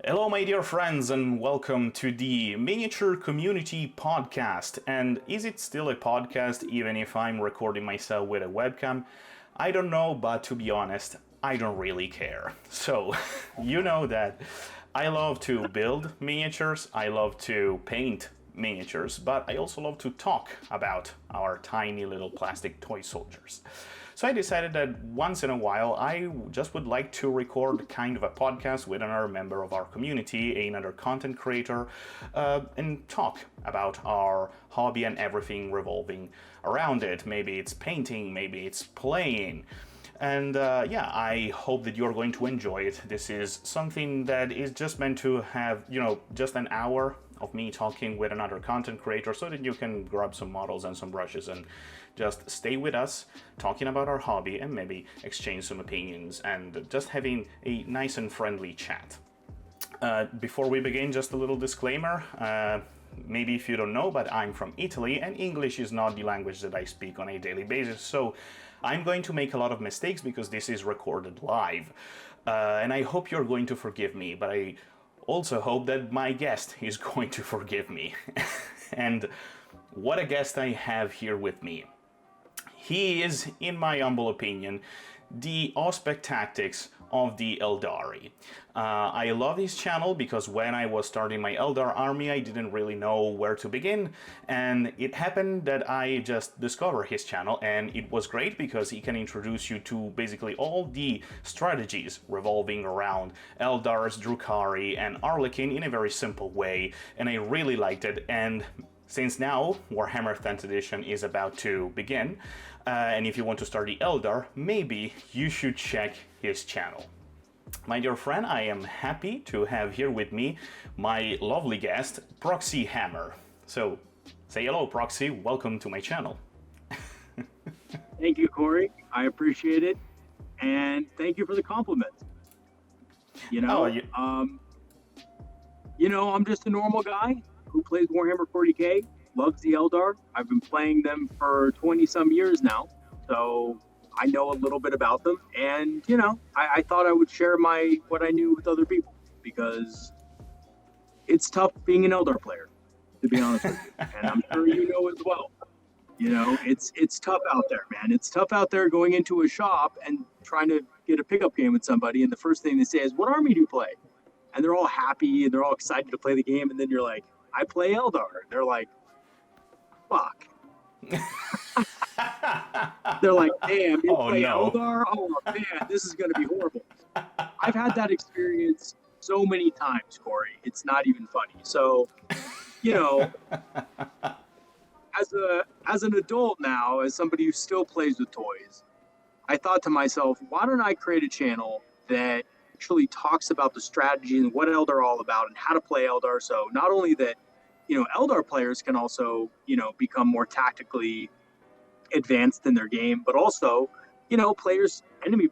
Hello, my dear friends, and welcome to the Miniature Community Podcast. And is it still a podcast even if I'm recording myself with a webcam? I don't know, but to be honest, I don't really care. So, you know that I love to build miniatures, I love to paint miniatures, but I also love to talk about our tiny little plastic toy soldiers. So I decided that once in a while I just would like to record kind of a podcast with another member of our community, another content creator, and talk about our hobby and everything revolving around it. Maybe it's painting, maybe it's playing. And I hope that you're going to enjoy it. This is something that is just meant to have, just an hour of me talking with another content creator so that you can grab some models and some brushes and just stay with us talking about our hobby and maybe exchange some opinions and just having a nice and friendly chat. Before we begin, just a little disclaimer. Maybe if you don't know, but I'm from Italy and English is not the language that I speak on a daily basis, so I'm going to make a lot of mistakes because this is recorded live. And I hope you're going to forgive me, but I also hope that my guest is going to forgive me. And what a guest I have here with me. He is, in my humble opinion, the Auspex Tactics of the Aeldari. I love his channel because when I was starting my Eldar army, I didn't really know where to begin, and it happened that I just discovered his channel, and it was great because he can introduce you to basically all the strategies revolving around Eldars, Drukhari, and Arlequin in a very simple way, and I really liked it. And since now Warhammer 10th edition is about to begin, and if you want to start the Eldar, maybe you should check his channel. My dear friend, I am happy to have here with me my lovely guest, Proxy Hammer. So, say hello, Proxy. Welcome to my channel. Thank you, Corey. I appreciate it, and thank you for the compliment. I'm just a normal guy who plays Warhammer 40k, loves the Eldar. I've been playing them for 20-some years now, so I know a little bit about them. And, I thought I would share what I knew with other people, because it's tough being an Eldar player, to be honest with you. And I'm sure you know as well. It's tough out there, man. It's tough out there going into a shop and trying to get a pickup game with somebody, and the first thing they say is, "What army do you play?" And they're all happy and they're all excited to play the game, and then you're like, "I play Eldar." They're like, "Fuck." They're like, "Damn, you play Eldar? Oh man, this is gonna be horrible." I've had that experience so many times, Corey. It's not even funny. So, as an adult now, as somebody who still plays with toys, I thought to myself, why don't I create a channel that actually talks about the strategy and what Eldar are all about and how to play Eldar, so not only that Eldar players can also become more tactically advanced in their game, but also enemy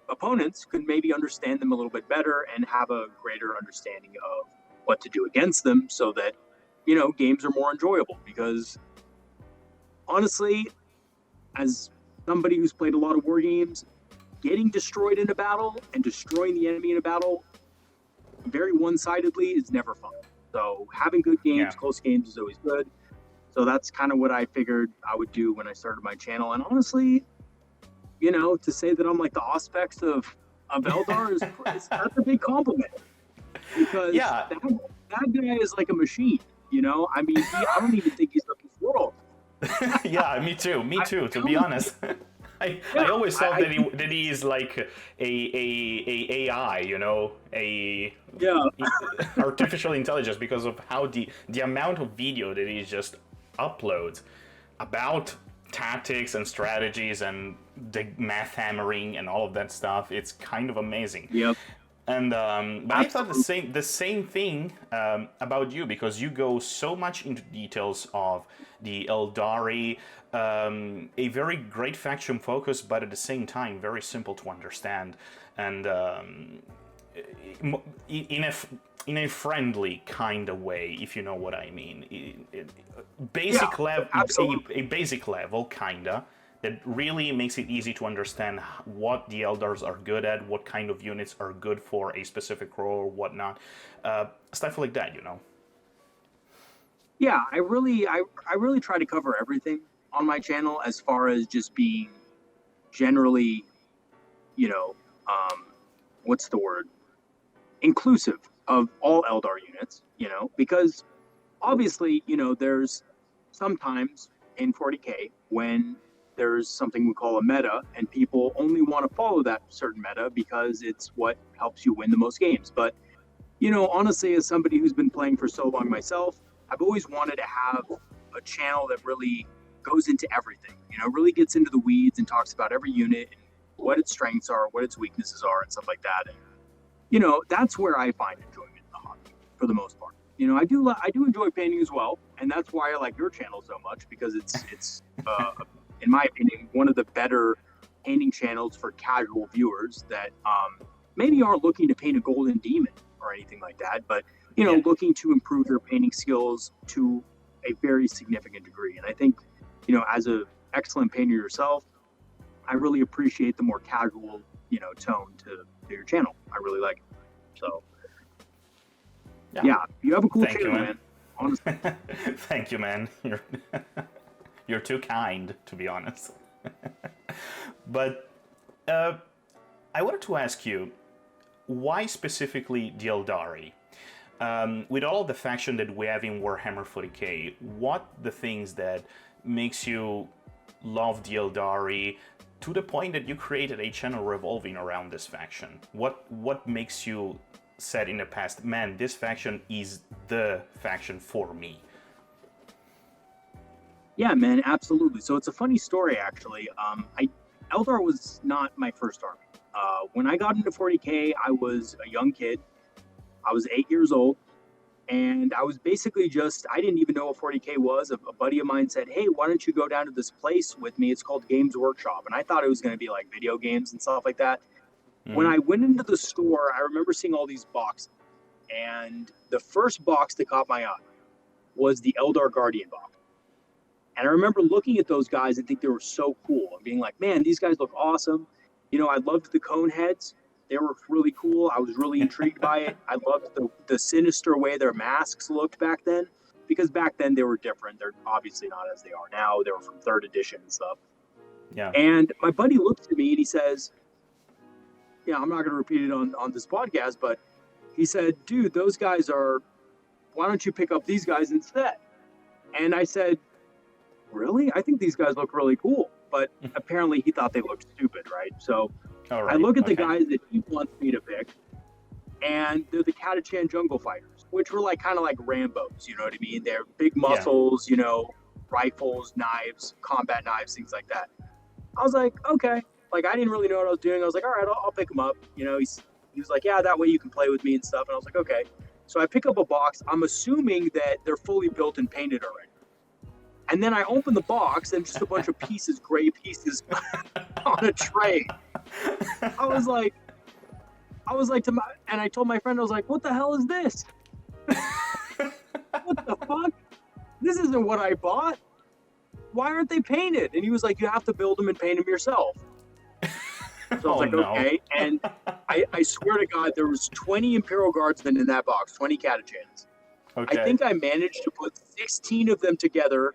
opponents could maybe understand them a little bit better and have a greater understanding of what to do against them, so that games are more enjoyable. Because honestly, as somebody who's played a lot of war games, getting destroyed in a battle and destroying the enemy in a battle very one-sidedly is never fun. So having good games, close games is always good. So that's kind of what I figured I would do when I started my channel. And honestly, to say that I'm like the Auspex of Eldar that's a big compliment. Because that guy is like a machine, I mean, I don't even think he's of this world. Yeah, me too, to be honest. I always thought that he is like a AI, artificial intelligence, because of how the amount of video that he just uploads about tactics and strategies and the math hammering and all of that stuff. It's kind of amazing. Yep. And but I thought the same thing about you, because you go so much into details of the Eldari, a very great faction focus, but at the same time very simple to understand, and in a friendly kind of way, if you know what I mean. Basic level, a basic level kinda, It really makes it easy to understand what the Eldars are good at, what kind of units are good for a specific role or whatnot. Stuff like that, you know. Yeah, I really try to cover everything on my channel as far as just being generally, you know, what's the word? Inclusive of all Eldar units, because obviously, there's sometimes in 40K when there's something we call a meta and people only want to follow that certain meta because it's what helps you win the most games. But, honestly, as somebody who's been playing for so long myself, I've always wanted to have a channel that really goes into everything, really gets into the weeds and talks about every unit and what its strengths are, what its weaknesses are, and stuff like that. And, that's where I find enjoyment in the hobby for the most part. I do enjoy painting as well, and that's why I like your channel so much, because it's in my opinion, one of the better painting channels for casual viewers that maybe aren't looking to paint a golden demon or anything like that, but looking to improve their painting skills to a very significant degree. And I think, as an excellent painter yourself, I really appreciate the more casual, tone to your channel. I really like it. So, yeah, you have a cool channel, man. Honestly. Thank you, man. You're too kind, to be honest. But I wanted to ask you, why specifically the Eldari? With all the faction that we have in Warhammer 40k, what the things that makes you love the Eldari to the point that you created a channel revolving around this faction? What makes you said in the past, man, this faction is the faction for me? Yeah, man, absolutely. So it's a funny story, actually. Eldar was not my first army. When I got into 40k, I was a young kid. I was 8 years old, and I was basically I didn't even know what 40k was. A buddy of mine said, hey, why don't you go down to this place with me? It's called Games Workshop. And I thought it was going to be like video games and stuff like that. When I went into the store, I remember seeing all these boxes, and the first box that caught my eye was the Eldar Guardian box. And I remember looking at those guys and think they were so cool and being like, man, these guys look awesome. I loved the cone heads. They were really cool. I was really intrigued by it. I loved the sinister way their masks looked back then, because back then they were different. They're obviously not as they are now. They were from 3rd edition and stuff. Yeah. And my buddy looks at me and he says, yeah, I'm not going to repeat it on this podcast, but he said, dude, those guys why don't you pick up these guys instead? And I said, really? I think these guys look really cool. But apparently he thought they looked stupid, right? So I look at the guys that he wants me to pick, and they're the Catachan Jungle Fighters, which were kind of like Rambos, you know what I mean? They're big muscles, rifles, knives, combat knives, things like that. I was like, okay. I didn't really know what I was doing. I was like, all right, I'll pick him up. He was like, yeah, that way you can play with me and stuff. And I was like, okay. So I pick up a box. I'm assuming that they're fully built and painted already. And then I open the box and just a bunch of gray pieces on a tray. I was like, and I told my friend, I was like, what the hell is this? What the fuck? This isn't what I bought. Why aren't they painted? And he was like, you have to build them and paint them yourself. So I was like, okay. And I swear to God, there was 20 Imperial Guardsmen in that box, 20 Catachans. Okay. I think I managed to put 16 of them together.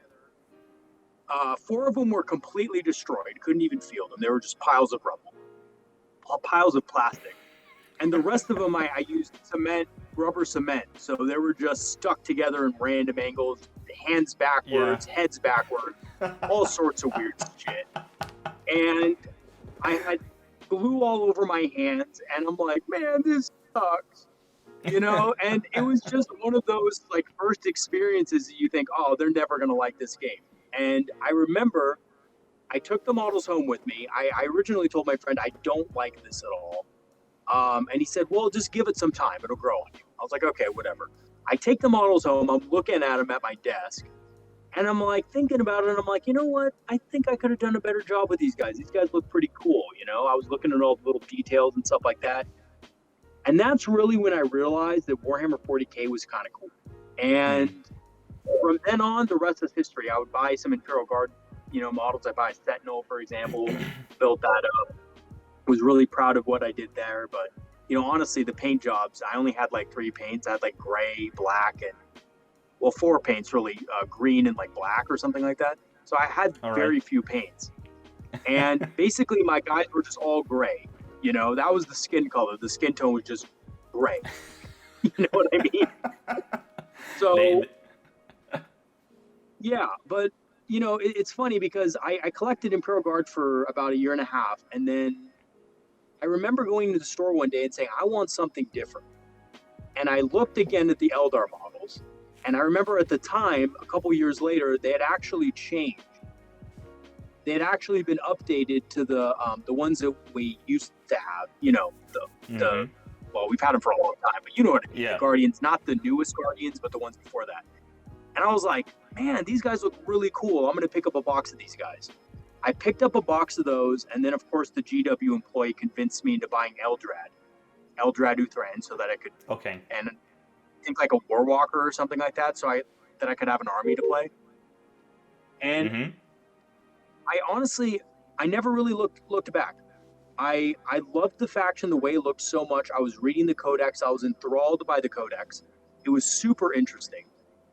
4 of them were completely destroyed. Couldn't even feel them. They were just piles of rubble, piles of plastic. And the rest of them, I used rubber cement. So they were just stuck together in random angles, hands backwards, heads backwards, all sorts of weird shit. And I had glue all over my hands, and I'm like, man, this sucks. And it was just one of those first experiences that you think, oh, they're never going to like this game. And I remember I took the models home with me. I originally told my friend, I don't like this at all. And he said, well, just give it some time. It'll grow on you. I was like, okay, whatever. I take the models home. I'm looking at them at my desk. And I'm thinking about it. And I'm like, you know what? I think I could have done a better job with these guys. These guys look pretty cool. I was looking at all the little details and stuff like that. And that's really when I realized that Warhammer 40K was kind of cool. And from then on, the rest is history. I would buy some Imperial Guard models. I buy Sentinel, for example, built that up. Was really proud of what I did there. But, honestly, the paint jobs, I only had like 3 paints. I had like gray, black, and, 4 paints really, green and like black or something like that. So I had very few paints. And basically my guys were just all gray. That was the skin color. The skin tone was just gray. You know what I mean? So, yeah, but, it's funny because I collected Imperial Guard for about a year and a half. And then I remember going to the store one day and saying, I want something different. And I looked again at the Eldar models. And I remember at the time, a couple years later, they had actually changed. They had actually been updated to the ones that we used to have. Well, we've had them for a long time, but you know what I mean. Yeah. The Guardians, not the newest Guardians, but the ones before that. And I was like, man, these guys look really cool. I'm going to pick up a box of these guys. I picked up a box of those, and then, of course, the GW employee convinced me into buying Eldrad Uthran, so that I could... Okay. And I think like a Warwalker or something like that, so I could have an army to play. And I honestly, I never really looked back. I loved the faction, the way it looked so much. I was reading the codex. I was enthralled by the codex. It was super interesting.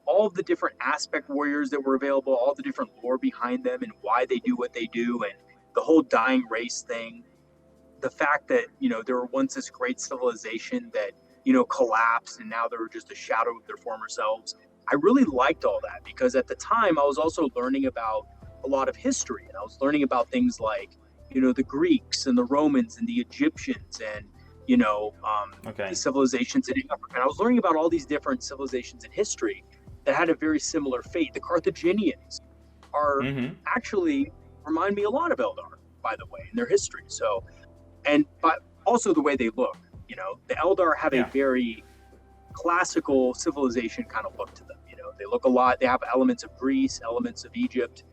All of the different aspect warriors that were available, all the different lore behind them and why they do what they do, and the whole dying race thing. The fact that, there were once this great civilization that, collapsed and now they were just a shadow of their former selves. I really liked all that because at the time I was also learning about a lot of history, and I was learning about things like, the Greeks and the Romans and the Egyptians and, the civilizations in Africa. And I was learning about all these different civilizations in history that had a very similar fate. The Carthaginians are actually remind me a lot of Eldar, by the way, in their history. So, but also the way they look, the Eldar have a very classical civilization kind of look to them. They look a lot, they have elements of Greece, elements of Egypt,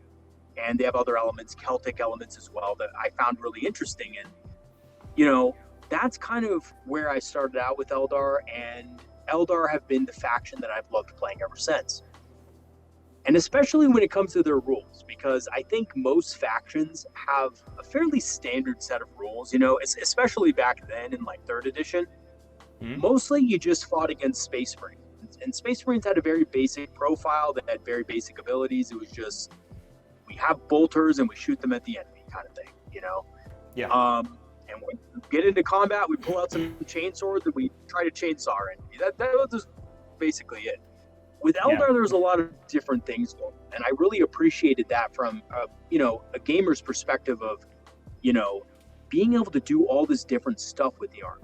and they have other elements, Celtic elements as well, that I found really interesting. And, that's kind of where I started out with Eldar, and Eldar have been the faction that I've loved playing ever since. And especially when it comes to their rules, because I think most factions have a fairly standard set of rules, especially back then in like 3rd edition. Mostly you just fought against Space Marines. And Space Marines had a very basic profile that had very basic abilities. It was just, we have bolters and we shoot them at the enemy kind of thing, Yeah. And when we get into combat, we pull out some chainsaws and we try to chainsaw our enemy. That was basically it. With Eldar, there's a lot of different things going on, and I really appreciated that from, a gamer's perspective of, being able to do all this different stuff with the army,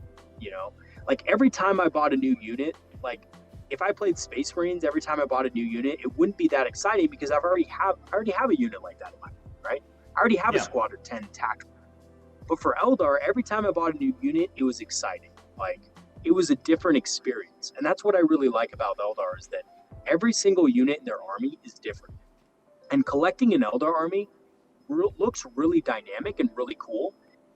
Like, every time I bought a new unit, like, if I played Space Marines, every time I bought a new unit, it wouldn't be that exciting because I already have a unit like that in my mind, right? I already have a squad of 10 tactical. But for Eldar, every time I bought a new unit, it was exciting. Like, it was a different experience. And that's what I really like about Eldar is that every single unit in their army is different. And collecting an Eldar army looks really dynamic and really cool.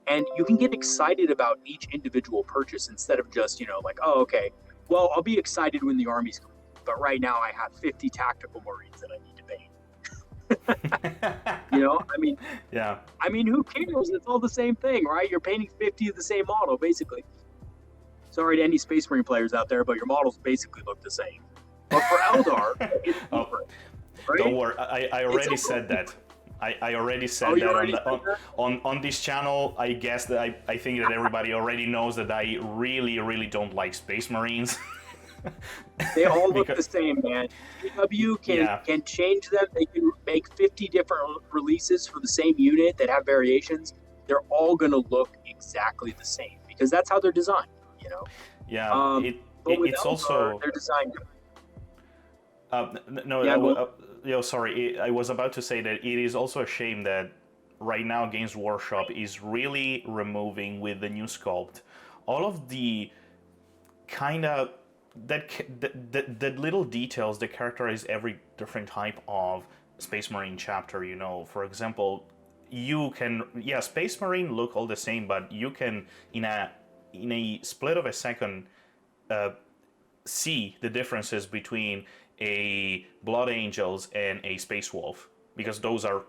And you can get excited about each individual purchase instead of just, like, oh, okay, well, I'll be excited when the army's complete. But right now I have 50 tactical Marines that I need to paint. I mean, who cares? It's all the same thing, right? You're painting 50 of the same model, basically. Sorry to any Space Marine players out there, but your models basically look the same. But for Eldar, it's different. Right? Don't worry, I already said that. I already said that on this channel. I guess that I think that everybody already knows that I really, really don't like Space Marines. They all look the same, man. GW can change them. They can make 50 different releases for the same unit that have variations. They're all going to look exactly the same because that's how they're designed, Yeah, but with it's Eldar, also... they're designed... sorry. I was about to say that it is also a shame that right now Games Workshop is really removing with the new sculpt all of the kind of that little details that characterize every different type of Space Marine chapter. For example, you can Space Marine look all the same, but you can in a split of a second see the differences between a Blood Angels and a Space Wolf. because those are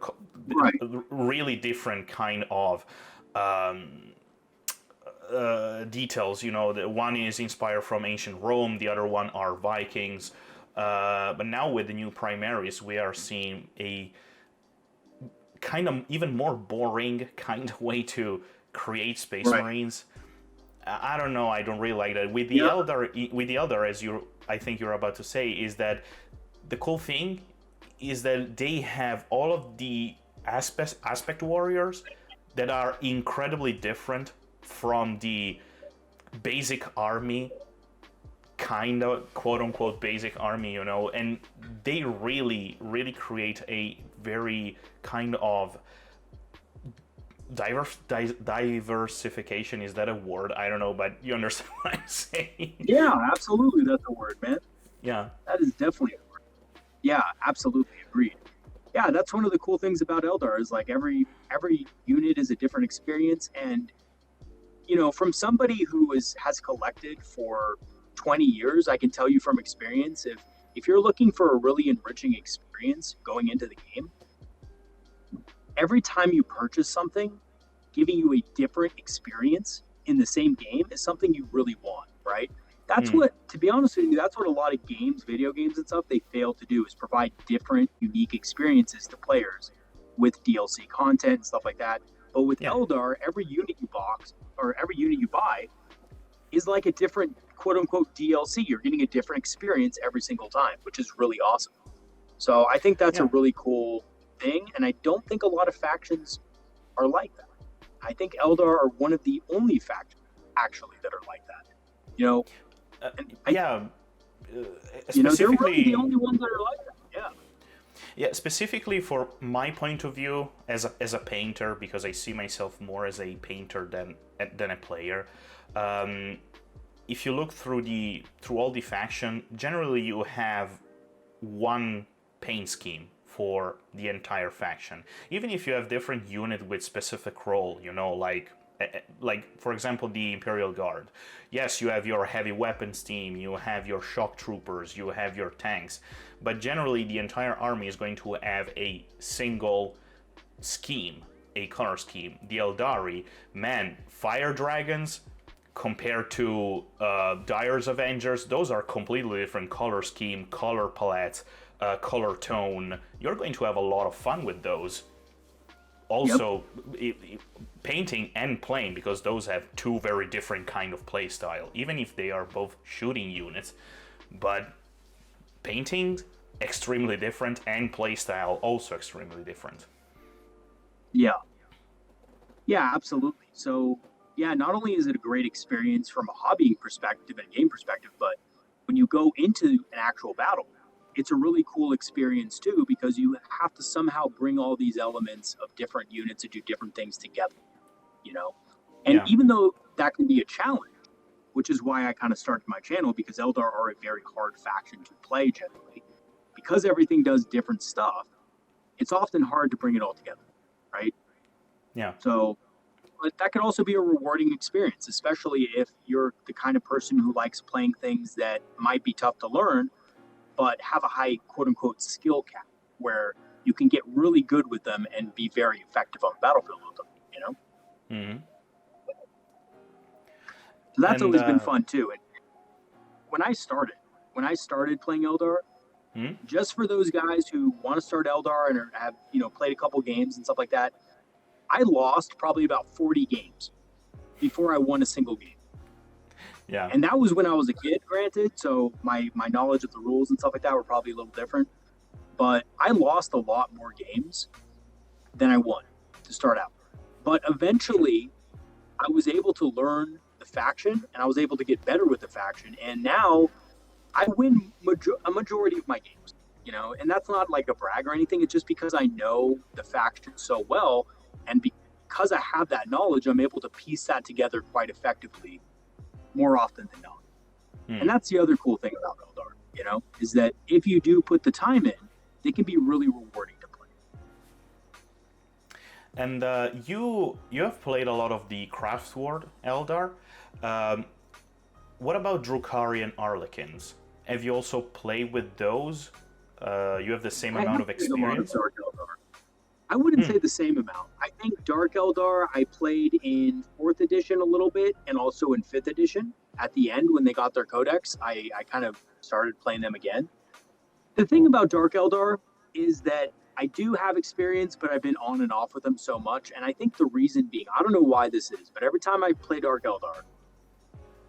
Right. really different kind of details. The one is inspired from ancient Rome, the other one are Vikings. But now with the new primaries, we are seeing a kind of even more boring kind of way to create Space Right. Marines. I don't know. I don't really like that. With the Yeah. Eldar, as I think you're about to say, is that the cool thing is that they have all of the aspect warriors that are incredibly different from the basic army, kind of quote unquote basic army, and they really, really create a very kind of diversification. Is that a word? I don't know, but you understand what I'm saying. Yeah, absolutely. That's a word, man. Yeah. That is definitely a word. Yeah, absolutely agreed. Yeah, that's one of the cool things about Eldar is like every unit is a different experience, and from somebody who has collected for 20 years, I can tell you from experience, if you're looking for a really enriching experience going into the game, every time you purchase something, giving you a different experience in the same game is something you really want, right? That's Mm. what, to be honest with you, that's what a lot of games, video games and stuff, they fail to do is provide different, unique experiences to players with DLC content and stuff like that. But with Yeah. Eldar, every unit you box or every unit you buy is like a different quote unquote DLC. You're getting a different experience every single time, which is really awesome. So I think that's a Yeah. really cool thing. And I don't think a lot of factions are like that. I think Eldar are one of the only factions actually that are like that. And Yeah. they're really the Specifically, only ones that are like that. Yeah. yeah. Specifically for my point of view as a painter, because I see myself more as a painter than a player. If you look through all the faction, generally you have one paint scheme for the entire faction. Even if you have different unit with specific role, like for example the Imperial Guard. Yes, you have your heavy weapons team, you have your shock troopers, you have your tanks, but generally the entire army is going to have a single scheme, a color scheme. The Eldari, man, fire dragons compared to Dyer's Avengers, those are completely different color scheme, color palette, color tone. You're going to have a lot of fun with those. Also, painting and playing, because those have two very different kind of play style, even if they are both shooting units. But painting, extremely different, and play style also extremely different. Yeah. Yeah, absolutely. So, yeah, not only is it a great experience from a hobbying perspective and a game perspective, but when you go into an actual battle, it's a really cool experience too because you have to somehow bring all these elements of different units to do different things together, you know? And Yeah. even though that can be a challenge, which is why I kind of started my channel because Eldar are a very hard faction to play generally, because everything does different stuff, it's often hard to bring it all together, right? Yeah. So, but that can also be a rewarding experience, especially if you're the kind of person who likes playing things that might be tough to learn, but have a high quote unquote skill cap where you can get really good with them and be very effective on the battlefield with them, you know? Mm-hmm. So that's And always been fun too. And when I started playing Eldar, hmm? just for those guys who want to start Eldar and have, played a couple games and stuff like that, I lost probably about 40 games before I won a single game. Yeah. And that was when I was a kid, granted. So my knowledge of the rules and stuff like that were probably a little different. But I lost a lot more games than I won to start out. But eventually, I was able to learn the faction and I was able to get better with the faction. And now I win a majority of my games, and that's not like a brag or anything. It's just because I know the faction so well. And because I have that knowledge, I'm able to piece that together quite effectively more often than not. And that's the other cool thing about Eldar, is that if you do put the time in, they can be really rewarding to play. And you have played a lot of the craftworld Eldar. What about Drukhari and Arlequins? Have you also played with those? You have the same amount of experience? I wouldn't say the same amount. I think Dark Eldar I played in 4th edition a little bit and also in 5th edition. At the end, when they got their codex, I kind of started playing them again. The thing about Dark Eldar is that I do have experience, but I've been on and off with them so much. And I think the reason being, I don't know why this is, but every time I play Dark Eldar,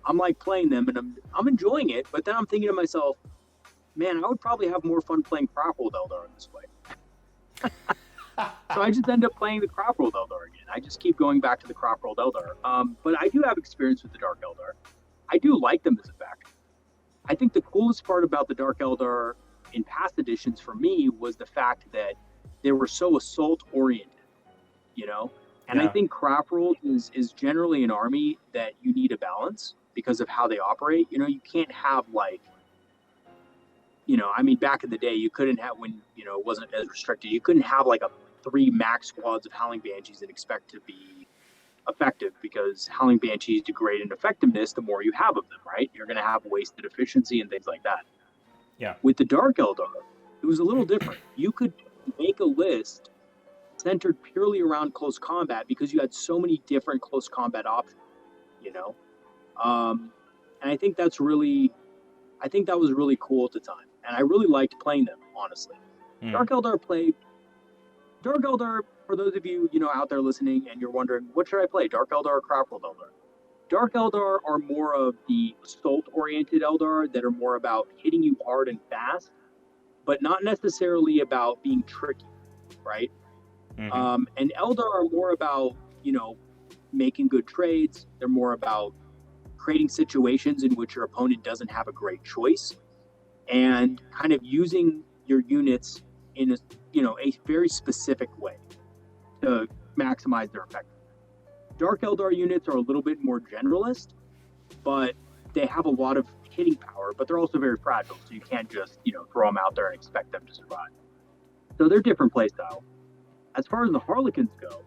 I'm like playing them and I'm enjoying it. But then I'm thinking to myself, man, I would probably have more fun playing craftworld Eldar in this way. So I just end up playing the craftworld Eldar again. I just keep going back to the craftworld Eldar. But I do have experience with the Dark Eldar. I do like them as a fact. I think the coolest part about the Dark Eldar in past editions for me was the fact that they were so assault oriented, you know? And I think craftworld is generally an army that you need a balance because of how they operate. You know, you can't have like, you know, I mean, back in the day, you couldn't have, when, you know, it wasn't as restricted, you couldn't have like 3 max squads of Howling Banshees and expect to be effective, because Howling Banshees degrade in effectiveness the more you have of them, right? You're going to have wasted efficiency and things like that. Yeah. With the Dark Eldar, it was a little different. You could make a list centered purely around close combat because you had so many different close combat options, you know? And I think that was really cool at the time. And I really liked playing them, honestly. Dark Eldar, for those of you, you know, out there listening and you're wondering, what should I play, Dark Eldar or Craftworld Eldar? Dark Eldar are more of the assault-oriented Eldar that are more about hitting you hard and fast, but not necessarily about being tricky, right? And Eldar are more about, you know, making good trades. They're more about creating situations in which your opponent doesn't have a great choice, and kind of using your units in a, you know, a very specific way to maximize their effectiveness. Dark Eldar units are a little bit more generalist, but they have a lot of hitting power, but they're also very fragile, so you can't just, you know, throw them out there and expect them to survive. So they're different playstyle. As far as the Harlequins go,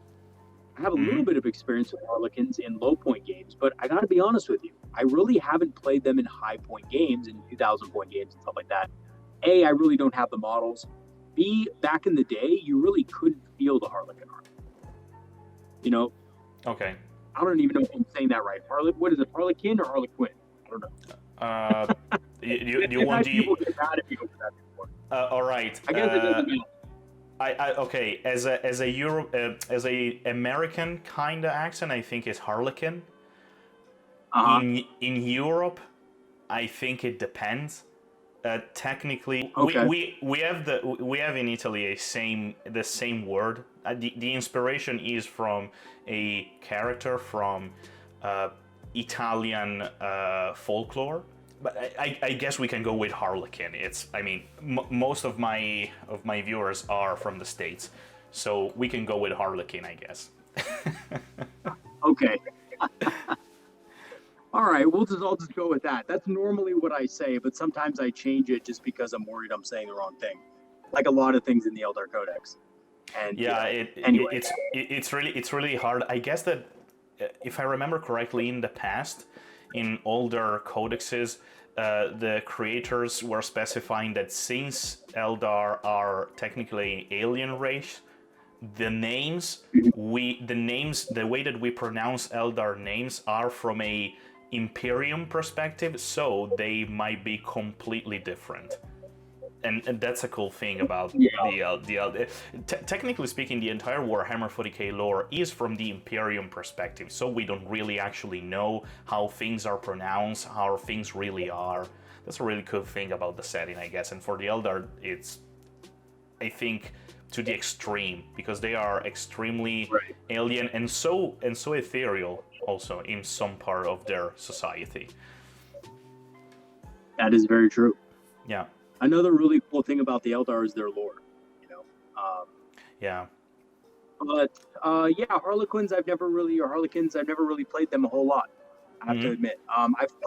I have a little bit of experience with Harlequins in low point games, but I gotta be honest with you, I really haven't played them in high point games, in 2,000 point games and stuff like that. A, I really don't have the models. B, back in the day, you really couldn't feel the Harlequin army. You know? Okay. I don't even know if I'm saying that right. What is it, Harlequin or Harlequin? I don't know. You want the... People get mad if you go for that before. All right. I guess it doesn't matter. Okay, as a American kind of accent, I think it's Harlequin. In Europe, I think it depends. Technically, okay. we have in Italy the same word. The inspiration is from a character from Italian folklore. But I guess we can go with Harlequin. Most of my viewers are from the States, so we can go with Harlequin, I guess. Okay. All right, I'll just go with that. That's normally what I say, but sometimes I change it just because I'm worried I'm saying the wrong thing, like a lot of things in the Eldar Codex. And yeah, anyway, it's really hard. I guess that if I remember correctly, in the past, in older codexes, the creators were specifying that since Eldar are technically alien race, the way that we pronounce Eldar names are from a Imperium perspective, so they might be completely different. And that's a cool thing about the technically speaking, the entire Warhammer 40k lore is from the Imperium perspective, so we don't really actually know how things are pronounced, how things really are. That's a really cool thing about the setting, I guess. And for the Eldar, it's, I think, to the extreme, because they are extremely alien and so ethereal also in some part of their society. that is very true. Yeah. Another really cool thing about the Eldar is their lore, you know. Yeah. But Harlequins, I've never really played them a whole lot, I have to admit. I've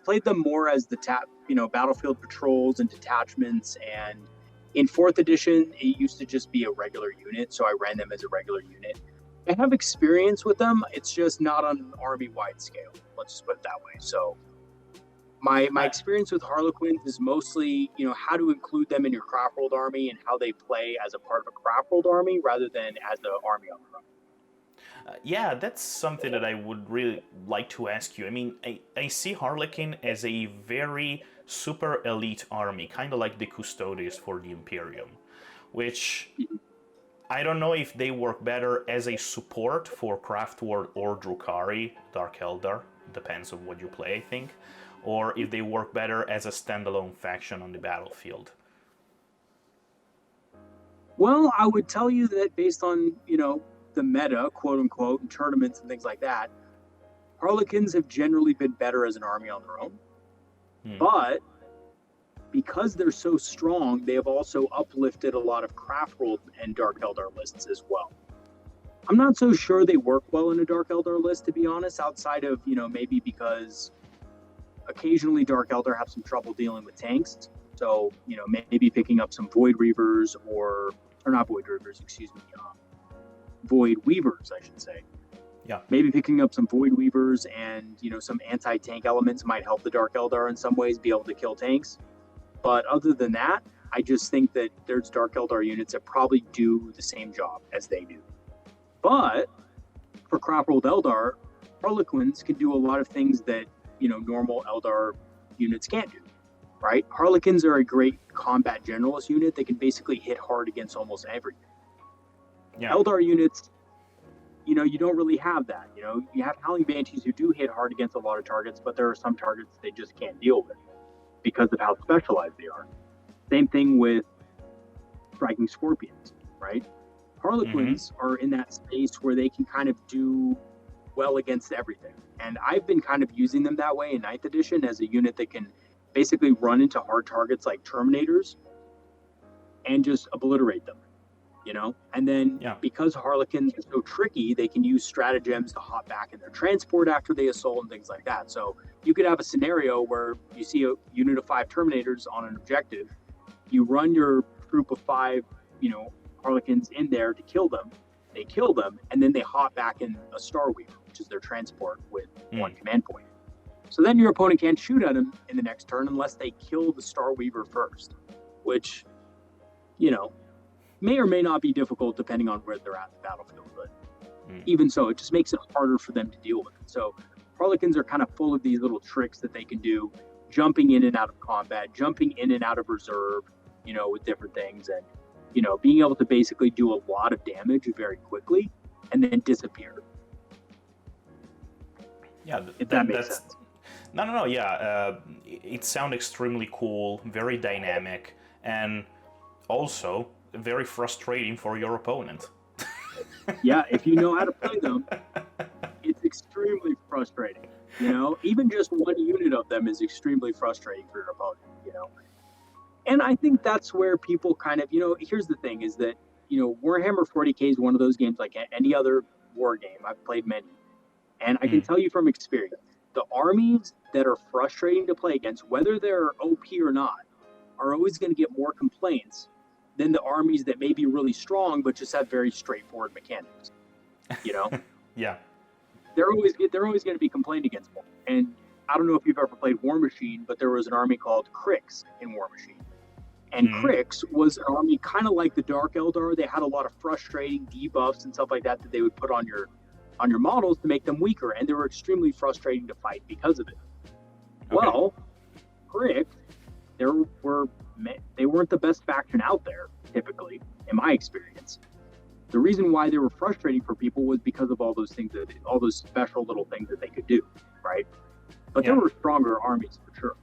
played them more as the battlefield patrols and detachments, and in 4th edition it used to just be a regular unit, so I ran them as a regular unit. I have experience with them, it's just not on an army-wide scale, let's just put it that way. So My experience with Harlequins is mostly, how to include them in your craftworld army and how they play as a part of a craftworld army rather than as an army on their own. Yeah, that's something that I would really like to ask you. I mean, I see Harlequin as a very super elite army, kind of like the Custodes for the Imperium, which I don't know if they work better as a support for Craftworld or Drukhari, Dark Eldar, depends on what you play, I think, or if they work better as a standalone faction on the battlefield. Well, I would tell you that based on, the meta, quote unquote, and tournaments and things like that, Harlequins have generally been better as an army on their own. But because they're so strong, they have also uplifted a lot of Craftworld and Dark Eldar lists as well. I'm not so sure they work well in a Dark Eldar list, to be honest, outside of, maybe because occasionally Dark Eldar have some trouble dealing with tanks. So, maybe picking up some Void Reavers or not Void Reavers, excuse me, Void Weavers, I should say. Yeah. Maybe picking up some Void Weavers and, some anti-tank elements might help the Dark Eldar in some ways be able to kill tanks. But other than that, I just think that there's Dark Eldar units that probably do the same job as they do. But for Craftworld Eldar, Harlequins can do a lot of things that, normal Eldar units can't do, right? Harlequins are a great combat generalist unit. They can basically hit hard against almost everything. Yeah. Eldar units, you don't really have that. You have Howling Banshees who do hit hard against a lot of targets, but there are some targets they just can't deal with because of how specialized they are. Same thing with Striking Scorpions, right? Harlequins are in that space where they can kind of do well against everything. And I've been kind of using them that way in 9th edition as a unit that can basically run into hard targets like Terminators and just obliterate them. And then because Harlequins are so tricky, they can use stratagems to hop back in their transport after they assault and things like that. So you could have a scenario where you see a unit of 5 Terminators on an objective, you run your group of 5, Harlequins in there to kill them, they kill them, and then they hop back in a Star Weaver, which is their transport with 1 command point. So then your opponent can't shoot at them in the next turn unless they kill the Star Weaver first, which, may or may not be difficult depending on where they're at in the battlefield, but even so, it just makes it harder for them to deal with it. So Harlequins are kind of full of these little tricks that they can do, jumping in and out of combat, jumping in and out of reserve, with different things, and, being able to basically do a lot of damage very quickly and then disappear. Yeah, if that makes sense. No, yeah. It sounds extremely cool, very dynamic, and also very frustrating for your opponent. Yeah, if you know how to play them, it's extremely frustrating. Even just one unit of them is extremely frustrating for your opponent, And I think that's where people kind of, here's the thing is that, Warhammer 40K is one of those games like any other war game. I've played many. And I can tell you from experience, the armies that are frustrating to play against, whether they're OP or not, are always going to get more complaints than the armies that may be really strong but just have very straightforward mechanics. Yeah. They're always going to be complained against more. And I don't know if you've ever played War Machine, but there was an army called Krix in War Machine. And Krix was an army kind of like the Dark Eldar. They had a lot of frustrating debuffs and stuff like that they would put on your models to make them weaker, and they were extremely frustrating to fight because of it. Okay. Well, Krix, they weren't the best faction out there, typically, in my experience. The reason why they were frustrating for people was because of all those things, all those special little things that they could do, right? But there were stronger armies for sure,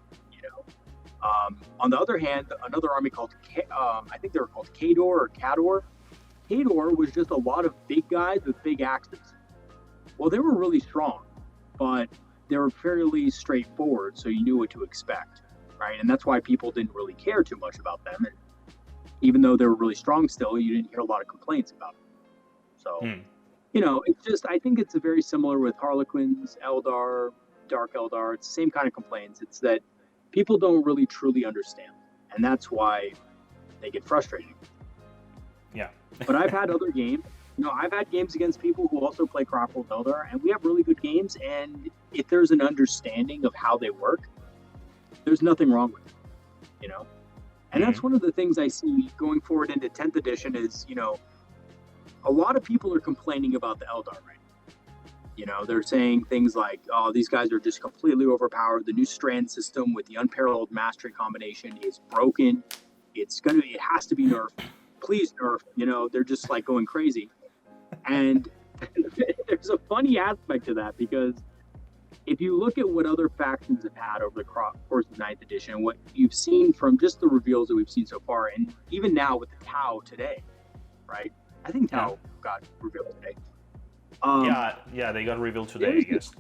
On the other hand, another army called, I think they were called Kador or Kador. Kador was just a lot of big guys with big axes. Well, they were really strong, but they were fairly straightforward, so you knew what to expect, right? And that's why people didn't really care too much about them. And even though they were really strong still, you didn't hear a lot of complaints about them. So, it's just, I think it's very similar with Harlequins, Eldar, Dark Eldar. It's the same kind of complaints. It's that people don't really truly understand. And that's why they get frustrated. Yeah. But I've had other games. I've had games against people who also play Craftworld Eldar, and we have really good games. And if there's an understanding of how they work, there's nothing wrong with it, you know? And that's one of the things I see going forward into 10th edition is, you know, a lot of people are complaining about the Eldar right now. You know, they're saying things like, oh, these guys are just completely overpowered. The new strand system with the unparalleled mastery combination is broken. It has to be nerfed. Please nerf. You know, they're just like going crazy. And there's a funny aspect to that, because if you look at what other factions have had over the course of 9th edition, what you've seen from just the reveals that we've seen so far, and even now with the Tau today, right? I think Tau got revealed today. Yeah, they got revealed today, I guess.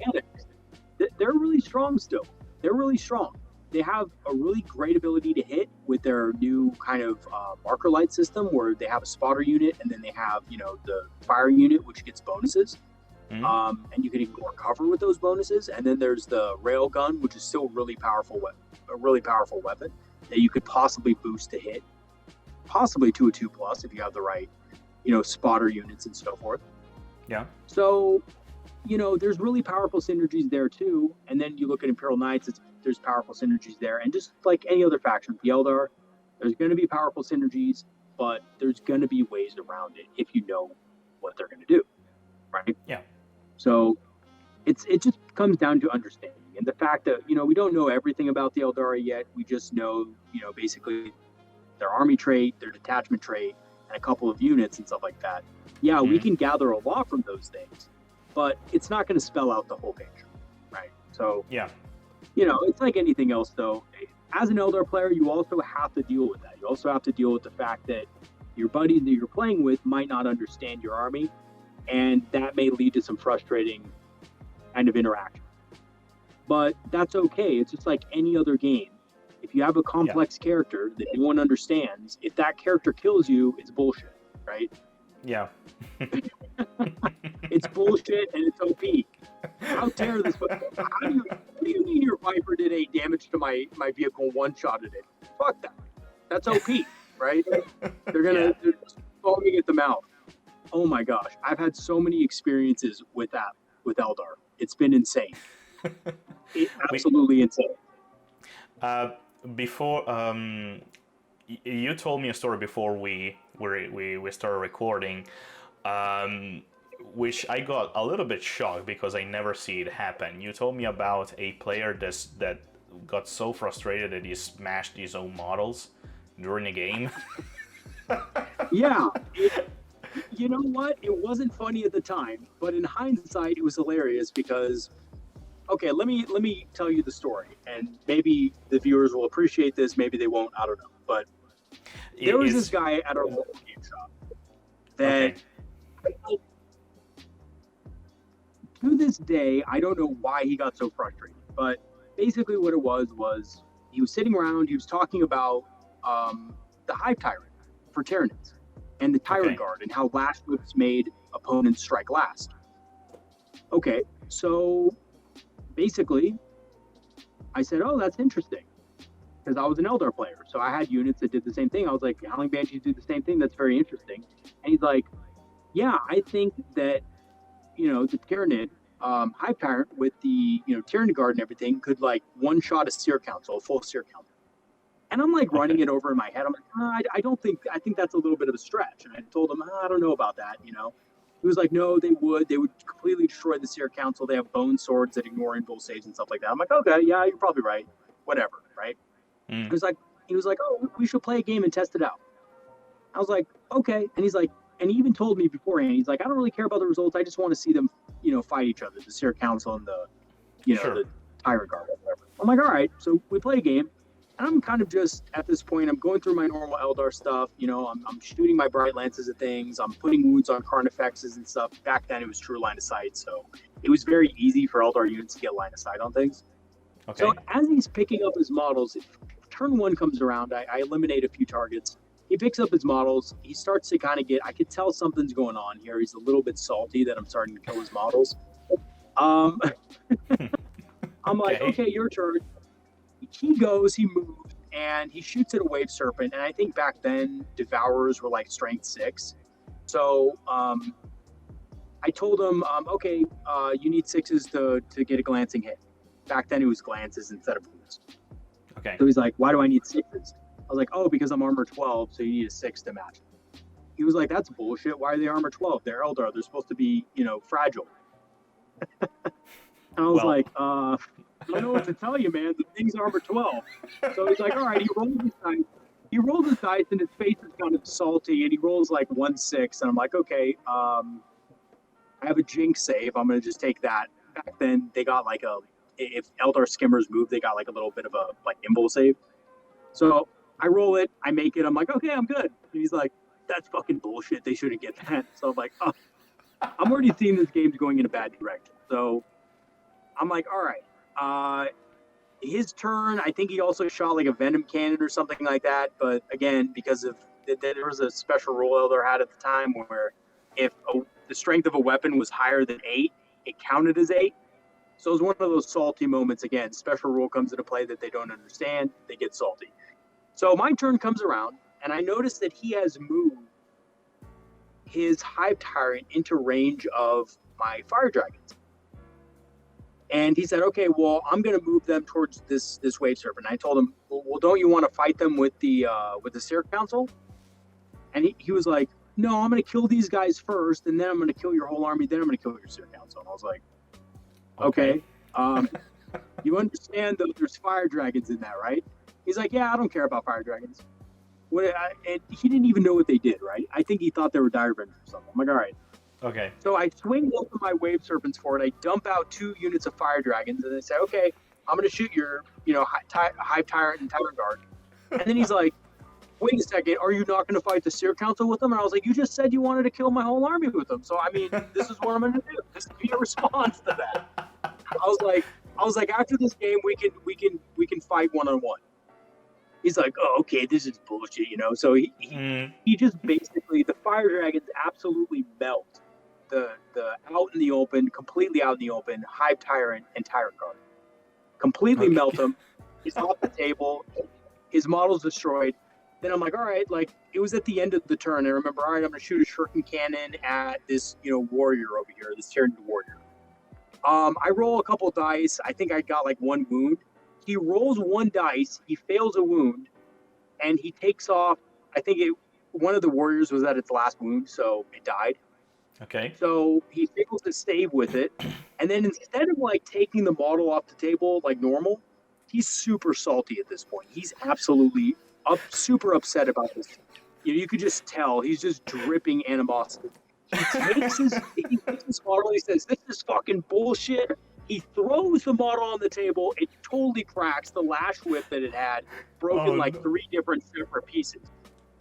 They're really strong still. They're really strong. They have a really great ability to hit with their new kind of marker light system, where they have a spotter unit, and then they have, you know, the fire unit, which gets bonuses. And you can ignore cover with those bonuses. And then there's the rail gun, which is still a really powerful weapon that you could possibly boost to hit, possibly to a 2+ if you have the right, you know, spotter units and so forth. Yeah. So, you know, there's really powerful synergies there too. And then you look at Imperial Knights, there's powerful synergies there. And just like any other faction, the Eldar, there's going to be powerful synergies, but there's going to be ways around it if you know what they're going to do, right? Yeah. So it just comes down to understanding, and the fact that, you know, we don't know everything about the Eldari yet. We just know, you know, basically their army trait, their detachment trait, and a couple of units and stuff like that. Yeah, we can gather a lot from those things, but it's not going to spell out the whole picture, right? So, yeah, you know, it's like anything else, though. As an Eldar player, you also have to deal with that. You also have to deal with the fact that your buddies that you're playing with might not understand your army, and that may lead to some frustrating kind of interaction. But that's okay. It's just like any other game. If you have a complex character that no one understands, if that character kills you, it's bullshit, right? Yeah. It's bullshit and it's OP. How dare this? What do you mean your Viper did 8 damage to my vehicle, one-shotted it? Fuck that. That's OP, right? They're just foaming at the mouth. Oh my gosh, I've had so many experiences with Eldar. It's been insane. Absolutely insane. Before you told me a story before we started recording, which I got a little bit shocked because I never see it happen. You told me about a player that got so frustrated that he smashed his own models during a game. Yeah. You know what? It wasn't funny at the time, but in hindsight, it was hilarious because, okay, let me tell you the story, and maybe the viewers will appreciate this, maybe they won't, I don't know. But there was this guy at our local game shop that, to this day, I don't know why he got so frustrated, but basically what it was he was sitting around, he was talking about the Hive Tyrant for Tyranids, and the Tyrant Guard, and how last whips made opponents strike last. Okay, so basically, I said, oh, that's interesting, because I was an Eldar player, so I had units that did the same thing. I was like, Howling Banshees do the same thing, that's very interesting. And he's like, yeah, I think that, you know, the Tyranid, Hive Tyrant with the, you know, Tyranid Guard and everything could like one-shot a Seer Council, a full Seer Council. And I'm like running it over in my head. I'm like, I think that's a little bit of a stretch. And I told him, I don't know about that, you know. He was like, no, they would completely destroy the Seer Council. They have bone swords that ignore invul saves and stuff like that. I'm like, okay, yeah, you're probably right. Whatever, right? He was like, oh, we should play a game and test it out. I was like, okay. And he's like, and he even told me beforehand, he's like, I don't really care about the results. I just want to see them, you know, fight each other, the Seer Council and the, you know, the Tyrant Guard or whatever. I'm like, all right. So we play a game. And I'm kind of just, at this point, I'm going through my normal Eldar stuff. You know, I'm shooting my Bright Lances at things. I'm putting wounds on Carnifexes and stuff. Back then, it was true line of sight. So it was very easy for Eldar units to get line of sight on things. Okay. So as he's picking up his models, turn 1 comes around. I eliminate a few targets. He picks up his models. He starts to kind of I could tell something's going on here. He's a little bit salty that I'm starting to kill his models. I'm like, okay, your turn. He goes, he moves, and he shoots at a Wave Serpent. And I think back then, Devourers were like strength 6. So I told him, okay, you need 6s to get a glancing hit. Back then, it was glances instead of wounds. Okay. So he's like, why do I need 6s? I was like, oh, because I'm armor 12, so you need a 6 to match. He was like, that's bullshit. Why are they armor 12? They're Eldar. They're supposed to be, fragile. And I was like, I don't know what to tell you, man. The thing's armor 12. So he's like, all right, he rolls his dice. He rolls his dice, and his face is kind of salty, and he rolls like 1-6. And I'm like, okay, I have a jinx save. I'm going to just take that. Back then, they got like if Eldar skimmers move, they got like a little bit of a like imbo save. So I roll it, I make it. I'm like, okay, I'm good. And he's like, that's fucking bullshit. They shouldn't get that. So I'm like, oh, I'm already seeing this game's going in a bad direction. So I'm like, all right. His turn, I think he also shot like a venom cannon or something like that. But again, because of there was a special rule Eldar had at the time where if the strength of a weapon was higher than 8, it counted as 8. So it was one of those salty moments. Again, special rule comes into play that they don't understand. They get salty. So my turn comes around, and I notice that he has moved his Hive Tyrant into range of my Fire Dragons. And he said, okay, well, I'm going to move them towards this Wave Serpent. I told him, well, don't you want to fight them with the Seer Council? And he was like, no, I'm going to kill these guys first, and then I'm going to kill your whole army, then I'm going to kill your Seer Council. And I was like, okay. You understand that there's Fire Dragons in that, right? He's like, yeah, I don't care about Fire Dragons. And he didn't even know what they did, right? I think he thought they were Dire Vengers or something. I'm like, all right. Okay. So I swing both of my Wave Serpents forward. I dump out 2 units of Fire Dragons, and I say, okay, I'm going to shoot your, Hive Tyrant and Tyrant Guard. And then he's like, wait a second, are you not going to fight the Seer Council with them? And I was like, you just said you wanted to kill my whole army with them. So, I mean, this is what I'm going to do. This is your response to that. I was like, after this game, we can fight one-on-one. He's like, oh, okay, this is bullshit, So he just basically, the Fire Dragons absolutely melt the out in the open, completely out in the open, Hive Tyrant and Tyrant Guard. Completely melt him. He's off the table. His model's destroyed. Then I'm like, all right, like, it was at the end of the turn. I remember, all right, I'm going to shoot a shuriken cannon at this, warrior over here, this Tyranid warrior. I roll a couple dice. I think I got like 1 wound. He rolls 1 dice. He fails a wound, and he takes off. I think one of the warriors was at its last wound, so it died. Okay. So he fails to save with it, and then instead of like taking the model off the table like normal, he's super salty at this point. He's absolutely super upset about this. You could just tell he's just dripping animosity. He takes his model. He says, "This is fucking bullshit." He throws the model on the table. It totally cracks. The lash whip that it had broken 3 different separate pieces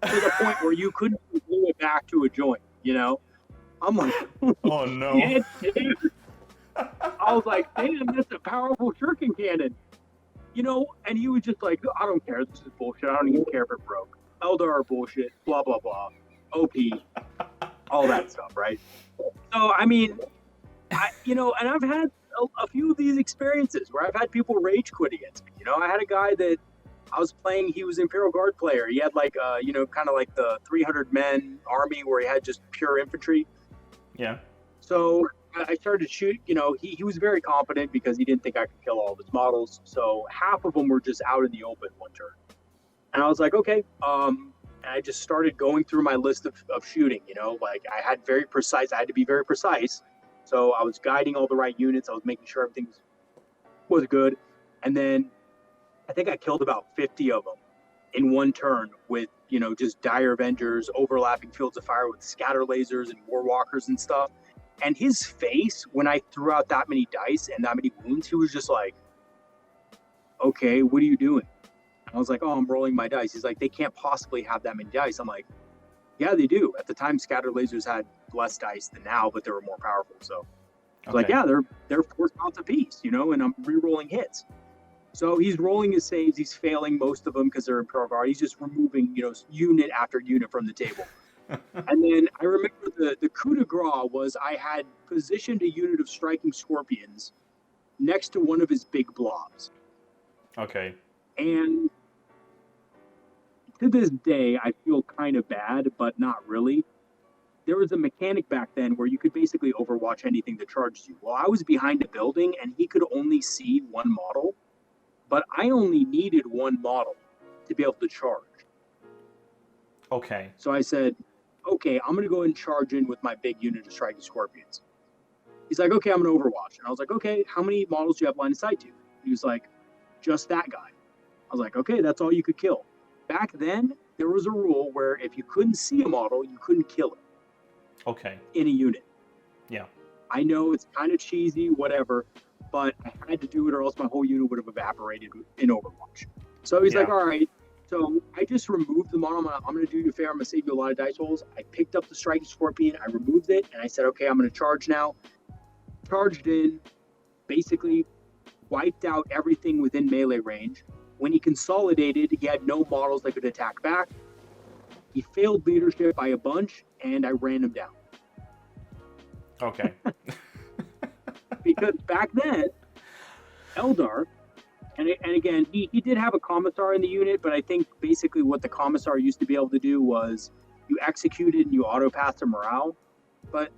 to the point where you couldn't glue it back to a joint. I'm like, oh no. Dude. I was like, damn, that's a powerful shuriken cannon. And he was just like, I don't care. This is bullshit. I don't even care if it broke. Eldar are bullshit. Blah, blah, blah. OP. All that stuff, right? So, I mean, and I've had a few of these experiences where I've had people rage quit against me. I had a guy that I was playing, he was an Imperial Guard player. He had like, kind of like the 300 men army where he had just pure infantry. Yeah. So I started to shoot, he was very confident because he didn't think I could kill all of his models. So half of them were just out in the open one turn. And I was like, okay. And I just started going through my list of shooting, like I had to be very precise. So I was guiding all the right units. I was making sure everything was good. And then I think I killed about 50 of them in one turn with, just Dire Avengers, overlapping fields of fire with scatter lasers and war walkers and stuff. And his face, when I threw out that many dice and that many wounds, he was just like, okay, what are you doing? And I was like, oh, I'm rolling my dice. He's like, they can't possibly have that many dice. I'm like, yeah, they do. At the time, scatter lasers had less dice than now, but they were more powerful. So I was like, yeah, they're 4 spots apiece, and I'm re-rolling hits. So he's rolling his saves. He's failing most of them because they're Imperial Guard. He's just removing, unit after unit from the table. And then I remember the coup de grace was I had positioned a unit of striking scorpions next to one of his big blobs. Okay. And to this day, I feel kind of bad, but not really. There was a mechanic back then where you could basically overwatch anything that charged you. Well, I was behind a building, and he could only see one model. but I only needed one model to be able to charge. Okay. So I said, okay, I'm going to go and charge in with my big unit of striking scorpions. He's like, okay, I'm going to Overwatch. And I was like, okay, how many models do you have line of sight to? He was like, just that guy. I was like, okay, that's all you could kill. Back then, there was a rule where if you couldn't see a model, you couldn't kill it. Okay. In a unit. Yeah. I know it's kind of cheesy, whatever, but I had to do it or else my whole unit would have evaporated in Overwatch. So he's like, all right. So I just removed the model. I'm going to do you a favor. I'm going to save you a lot of dice rolls. I picked up the striking scorpion. I removed it, and I said, okay, I'm going to charge now. Charged in, basically wiped out everything within melee range. When he consolidated, he had no models that could attack back. He failed leadership by a bunch, and I ran him down. Okay. Because back then, Eldar, and again, he did have a commissar in the unit, but I think basically what the commissar used to be able to do was you executed and you auto-path to morale. But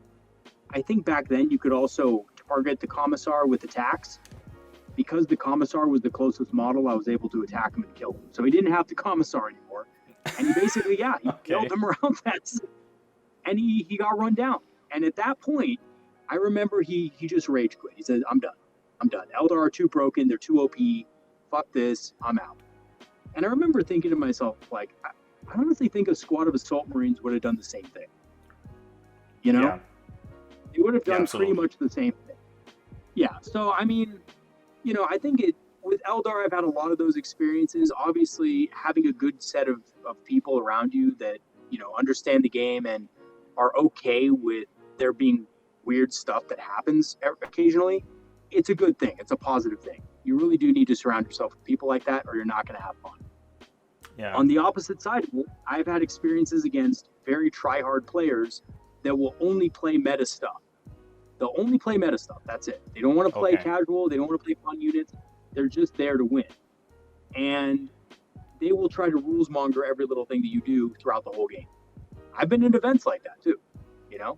I think back then you could also target the commissar with attacks. Because the commissar was the closest model, I was able to attack him and kill him. So he didn't have the commissar anymore. And he basically, he killed him around that. And he got run down. And at that point, I remember he just rage quit. He said, I'm done. Eldar are too broken. They're too OP. Fuck this. I'm out. And I remember thinking to myself, like, I honestly think a squad of assault marines would have done the same thing. You know? Yeah. They would have done pretty much the same thing. Yeah. So, I mean, you know, I think with Eldar, I've had a lot of those experiences. Obviously, having a good set of people around you that, you know, understand the game and are okay with there being weird stuff that happens occasionally, it's a good thing. It's a positive thing. You really do need to surround yourself with people like that, or you're not going to have fun. Yeah. On the opposite side of it, I've had experiences against very try-hard players that will only play meta stuff. They'll only play meta stuff. That's it. They don't want to play casual. They don't want to play fun units. They're just there to win. And they will try to rules monger every little thing that you do throughout the whole game. I've been in events like that too, you know?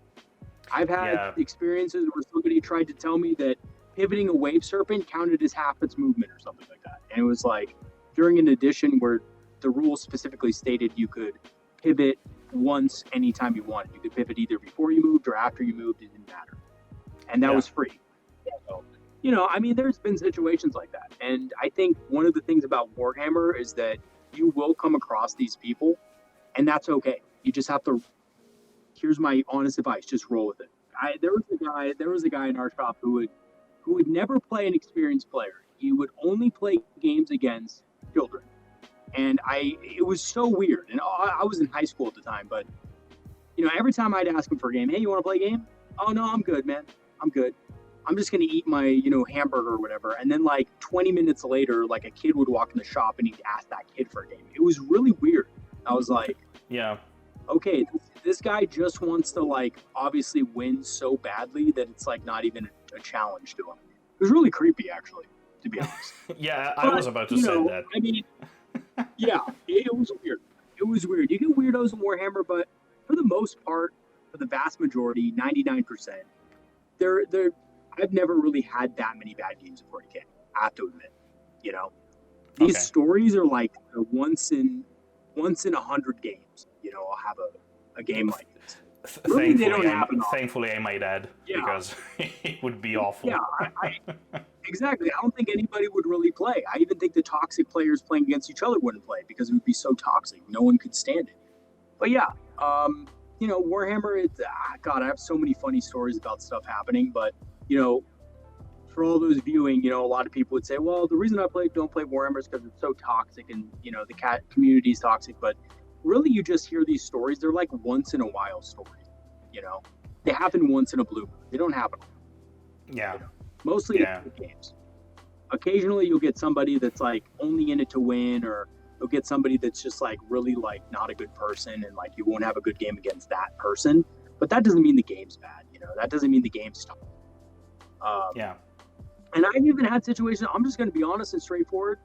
I've had experiences where somebody tried to tell me that pivoting a wave serpent counted as half its movement or something like that. And it was like during an edition where the rules specifically stated you could pivot once anytime you wanted. You could pivot either before you moved or after you moved. It didn't matter. And that was free. So, you know, I mean, there's been situations like that. And I think one of the things about Warhammer is that you will come across these people, and that's okay. You just have to, here's my honest advice, just roll with it. There was a guy in our shop who would never play an experienced player. He would only play games against children. And it was so weird. And I was in high school at the time, but, you know, every time I'd ask him for a game, hey, you want to play a game? Oh, no, I'm good, man. I'm good. I'm just going to eat my, you know, hamburger or whatever. And then like 20 minutes later, like a kid would walk in the shop and he'd ask that kid for a game. It was really weird. I was like, okay, this guy just wants to like obviously win so badly that it's like not even a challenge to him. It was really creepy, actually, to be honest. I was about to say that. I mean, yeah, it was weird. It was weird. You get weirdos in Warhammer, but for the most part, for the vast majority, 99%, I've never really had that many bad games of 40K. I have to admit, you know, these stories are like once in 100 games. You know, I'll have a game like this. Really, thankfully, I might add, because it would be awful. Yeah, exactly. I don't think anybody would really play. I even think the toxic players playing against each other wouldn't play because it would be so toxic. No one could stand it. But yeah, you know, Warhammer, God, I have so many funny stories about stuff happening. But, you know, for all those viewing, you know, a lot of people would say, well, the reason I don't play Warhammer is because it's so toxic and, you know, the cat community is toxic. But really, you just hear these stories. They're like once in a while stories, you know. They happen once in a blue moon. They don't happen. Yeah. You know? Mostly in games. Occasionally, you'll get somebody that's like only in it to win, or you'll get somebody that's just like really like not a good person, and like you won't have a good game against that person. But that doesn't mean the game's bad, you know. That doesn't mean the game's tough. And I've even had situations. I'm just going to be honest and straightforward.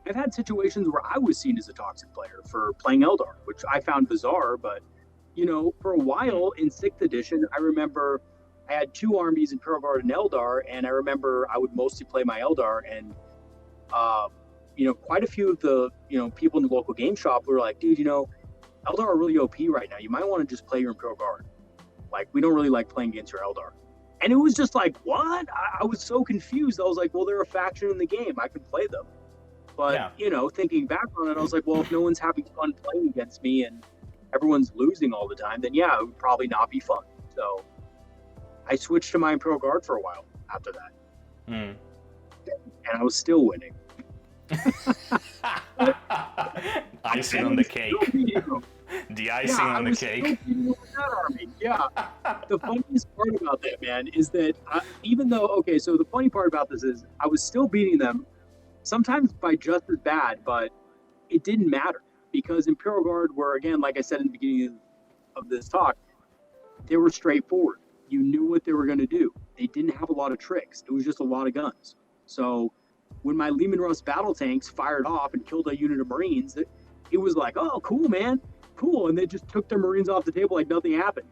I've had situations where I was seen as a toxic player for playing Eldar, which I found bizarre. But you know, for a while in 6th edition, I remember I had 2 armies in Imperial Guard and Eldar, and I remember I would mostly play my Eldar, and Quite a few of the, people in the local game shop were like, dude, Eldar are really OP right now. You might want to just play your Imperial Guard. Like, we don't really like playing against your Eldar. And it was just like, what? I was so confused. I was like, well, they're a faction in the game. I can play them. But, thinking back on it, I was like, well, if no one's having fun playing against me and everyone's losing all the time, then yeah, it would probably not be fun. So I switched to my Imperial Guard for a while after that. And I was still winning. Icing on the cake. The icing on the cake. Yeah. The funniest part about that, man, is that so the funny part about this is I was still beating them, sometimes by just as bad, but it didn't matter because Imperial Guard were, again, like I said in the beginning of this talk, they were straightforward. You knew what they were going to do. They didn't have a lot of tricks. It was just a lot of guns. So when my Lehman Russ battle tanks fired off and killed a unit of Marines, it was like, oh, cool, man. Cool. And they just took their Marines off the table like nothing happened.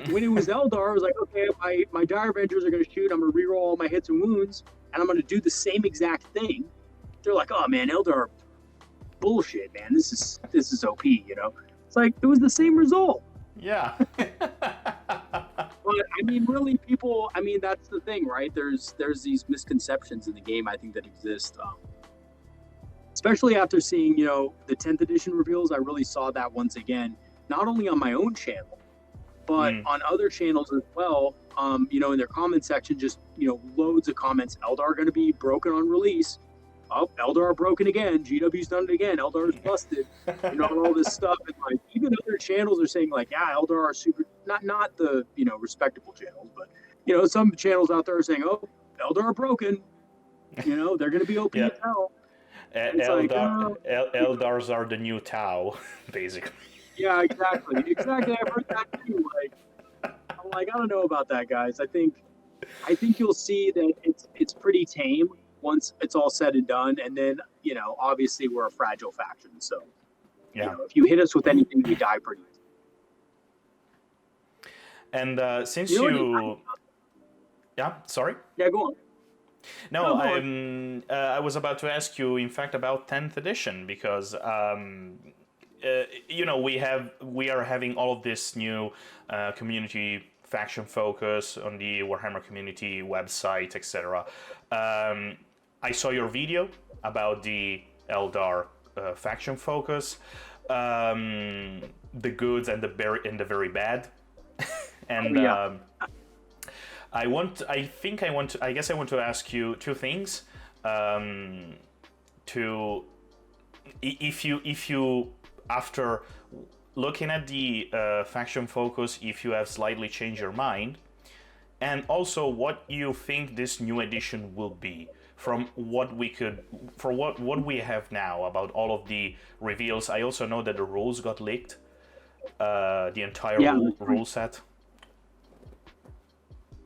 When it was Eldar, I was like, okay, my Dire Avengers are going to shoot. I'm going to reroll all my hits and wounds, and I'm going to do the same exact thing. They're like, oh, man, Eldar, bullshit, man. This is OP, It's like, it was the same result. Yeah. But really, people. That's the thing, right? There's these misconceptions in the game, I think, that exist. Especially after seeing, the 10th edition reveals, I really saw that once again, not only on my own channel, but on other channels as well. In their comment section, just loads of comments. Eldar are going to be broken on release. Oh, Eldar are broken again. GW's done it again. Eldar is busted. And all this stuff. And like even other channels are saying like, yeah, Eldar are super. Not the respectable channels, but some channels out there are saying, oh, Eldar are broken. They're going to be OP as hell. Eldars are the new Tau, basically. Yeah, exactly. I've heard that too. I'm like, I don't know about that, guys. I think you'll see that it's pretty tame once it's all said and done. And then, obviously we're a fragile faction. So, if you hit us with anything, we die pretty easy. And since sorry? Yeah, go on. No, I was about to ask you, in fact, about 10th edition, because we are having all of this new community faction focus on the Warhammer community website, etc. I saw your video about the Eldar faction focus, the goods and the very bad, and I guess I want to ask you two things. If you after looking at the faction focus, if you have slightly changed your mind, and also what you think this new edition will be from what we have now about all of the reveals. I also know that the rules got leaked, the entire rule set.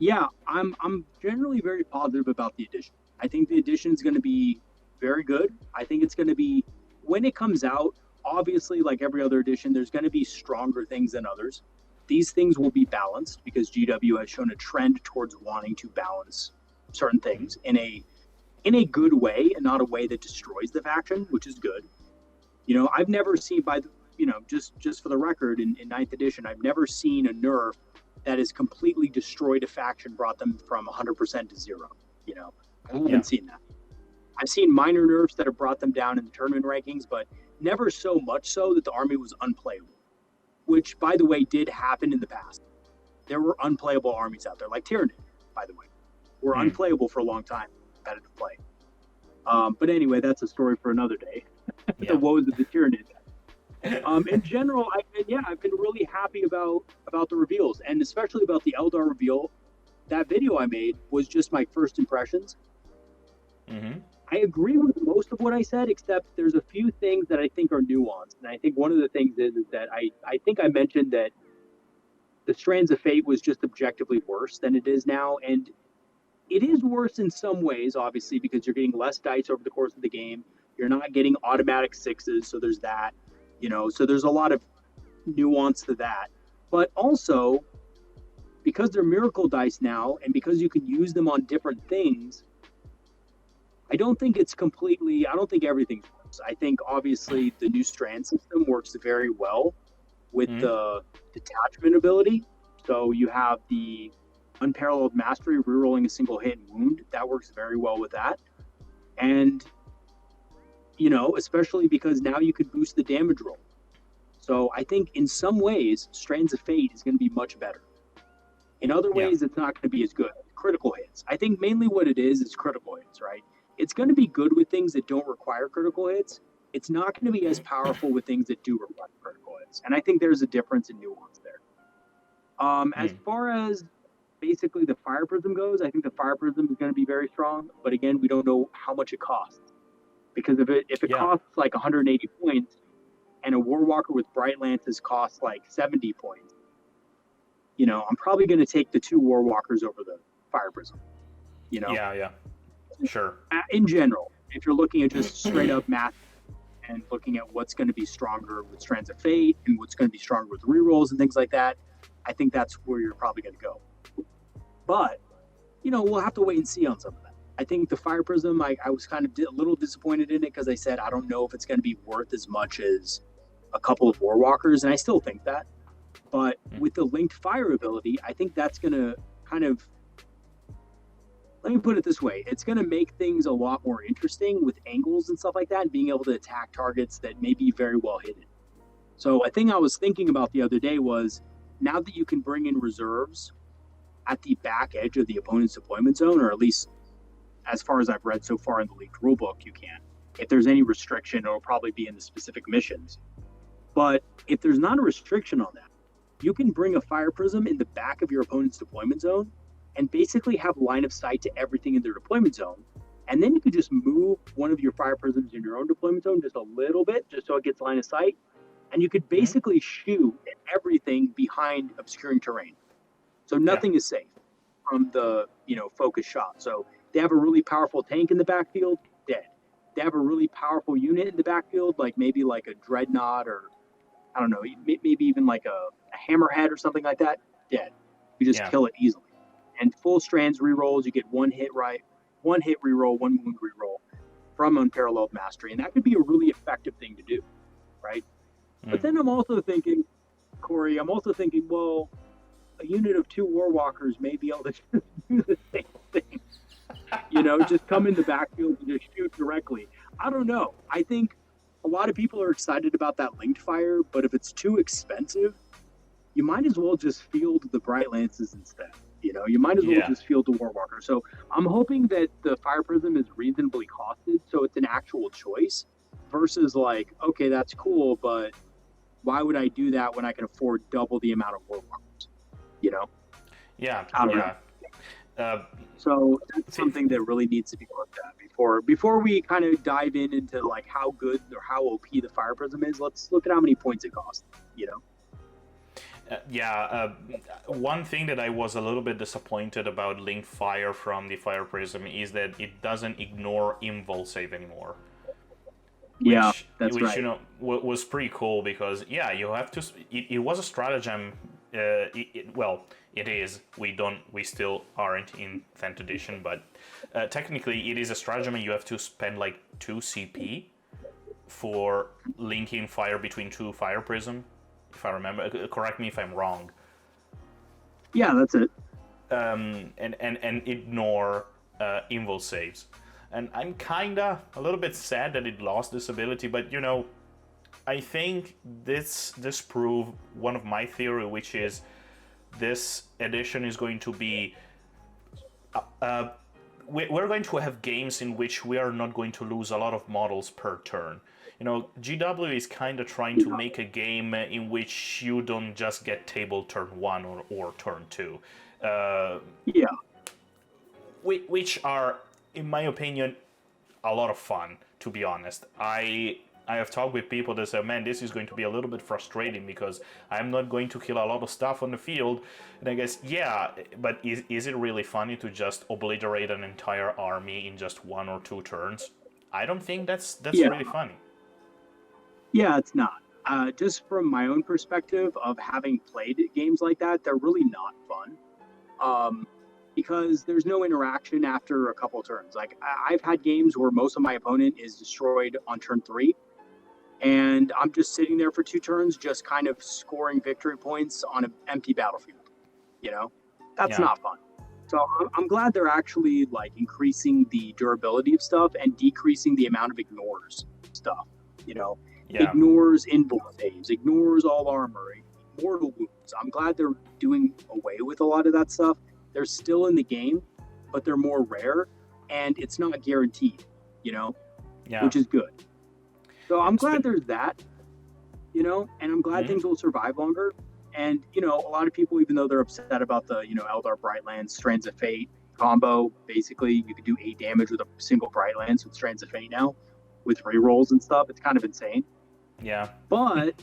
Yeah, I'm generally very positive about the edition. I think the edition is going to be very good. I think it's going to be, when it comes out, obviously, like every other edition, there's going to be stronger things than others. These things will be balanced because GW has shown a trend towards wanting to balance certain things in a good way and not a way that destroys the faction, which is good. I've never seen just for the record, in 9th edition, I've never seen a nerf that has completely destroyed a faction, brought them from 100% to 0. I haven't seen that. I've seen minor nerfs that have brought them down in the tournament rankings, but never so much so that the army was unplayable, which, by the way, did happen in the past. There were unplayable armies out there, like Tyranid, by the way, were unplayable for a long time, competitive play. But anyway, that's a story for another day. The woes of the Tyranid. In general, I've been really happy about the reveals, and especially about the Eldar reveal. That video I made was just my first impressions. I agree with most of what I said, except there's a few things that I think are nuanced. And I think one of the things is that I think I mentioned that the Strands of Fate was just objectively worse than it is now. And it is worse in some ways, obviously, because you're getting less dice over the course of the game. You're not getting automatic sixes, so there's that. So there's a lot of nuance to that. But also, because they're miracle dice now, and because you can use them on different things, I don't think it's completely. I don't think everything works. I think obviously the new strand system works very well with Mm. the detachment ability. So you have the unparalleled mastery, rerolling a single hit and wound. That works very well with that. And especially because now you could boost the damage roll. So I think in some ways, Strands of Fate is going to be much better. In other Yeah. ways, it's not going to be as good. Critical hits. I think mainly what it is critical hits, right? It's going to be good with things that don't require critical hits. It's not going to be as powerful with things that do require critical hits. And I think there's a difference in nuance there. As Mm. far as basically the Fire Prism goes, I think the Fire Prism is going to be very strong. But again, we don't know how much it costs. Because if it Yeah. costs like 180 points, and a Warwalker with Bright Lances costs like 70 points, I'm probably going to take the two Warwalkers over the Fire Prism. Yeah. Yeah. Sure. In general, if you're looking at just straight up math and looking at what's going to be stronger with Strands of Fate and what's going to be stronger with rerolls and things like that, I think that's where you're probably going to go. But, we'll have to wait and see on some of that. I think the Fire Prism, I was kind of a little disappointed in it because I said I don't know if it's going to be worth as much as a couple of Warwalkers, and I still think that. But with the linked fire ability, I think that's going to kind of, let me put it this way, it's going to make things a lot more interesting with angles and stuff like that, and being able to attack targets that may be very well hidden. So a thing I was thinking about the other day was, now that you can bring in reserves at the back edge of the opponent's deployment zone, or at least as far as I've read so far in the leaked rulebook, you can. If there's any restriction, it'll probably be in the specific missions. But if there's not a restriction on that, you can bring a Fire Prism in the back of your opponent's deployment zone and basically have line of sight to everything in their deployment zone. And then you could just move one of your Fire Prisms in your own deployment zone just a little bit, just so it gets line of sight. And you could basically shoot at everything behind obscuring terrain. So nothing is safe from the, focus shot. So they have a really powerful tank in the backfield, dead. They have a really powerful unit in the backfield, like maybe like a Dreadnought, or I don't know, maybe even like a Hammerhead or something like that, dead. You just kill it easily. And full strands rerolls, you get one hit reroll, one wound reroll from Unparalleled Mastery. And that could be a really effective thing to do, right? But then I'm also thinking, Corey, well, a unit of two Warwalkers may be able to just do the same thing. Just come in the backfield and just shoot directly. I don't know. I think a lot of people are excited about that linked fire, but if it's too expensive, you might as well just field the Bright Lances instead. You might as well just field the Warwalker. So I'm hoping that the Fire Prism is reasonably costed, so it's an actual choice, versus like, okay, that's cool, but why would I do that when I can afford double the amount of Warwalkers? Yeah. I don't know. So that's something that really needs to be looked at before we kind of dive into like how good or how OP the Fire Prism is. Let's look at how many points it costs. One thing that I was a little bit disappointed about linked fire from the Fire Prism is that it doesn't ignore invul save anymore. Which, right. Was pretty cool because you have to. It was a stratagem. It is. We still aren't in 10th edition, but technically it is a stratagem, and you have to spend like 2 CP for linking fire between two Fire Prism. If I remember, correct me if I'm wrong. Yeah, that's it. And ignore invul saves. And I'm kinda a little bit sad that it lost this ability, but I think this proved one of my theory, which is this edition is going to be we're going to have games in which we are not going to lose a lot of models per turn. GW is kind of trying to make a game in which you don't just get table turn 1 or turn 2. Which are, in my opinion, a lot of fun, to be honest. I have talked with people that say, man, this is going to be a little bit frustrating because I'm not going to kill a lot of stuff on the field. And I guess, but is it really funny to just obliterate an entire army in just 1 or 2 turns? I don't think that's really funny. Yeah, it's not. Just from my own perspective of having played games like that, they're really not fun. because there's no interaction after a couple turns. Like I've had games where most of my opponent is destroyed on turn 3, and I'm just sitting there for 2 turns, just kind of scoring victory points on an empty battlefield. You know, that's Yeah. not fun. So I'm glad they're actually like increasing the durability of stuff and decreasing the amount of ignores stuff. You know, Yeah. ignores inbuilt saves, ignores all armor, mortal wounds. I'm glad they're doing away with a lot of that stuff. They're still in the game, but they're more rare, and it's not guaranteed. You know, Yeah. which is good. So I'm glad there's that. You know, and I'm glad things will survive longer. And, you know, a lot of people, even though they're upset about the, you know, Eldar Brightlands, Strands of Fate combo, basically you could do 8 damage with a single Brightlands with Strands of Fate now, with rerolls and stuff. It's kind of insane. Yeah. But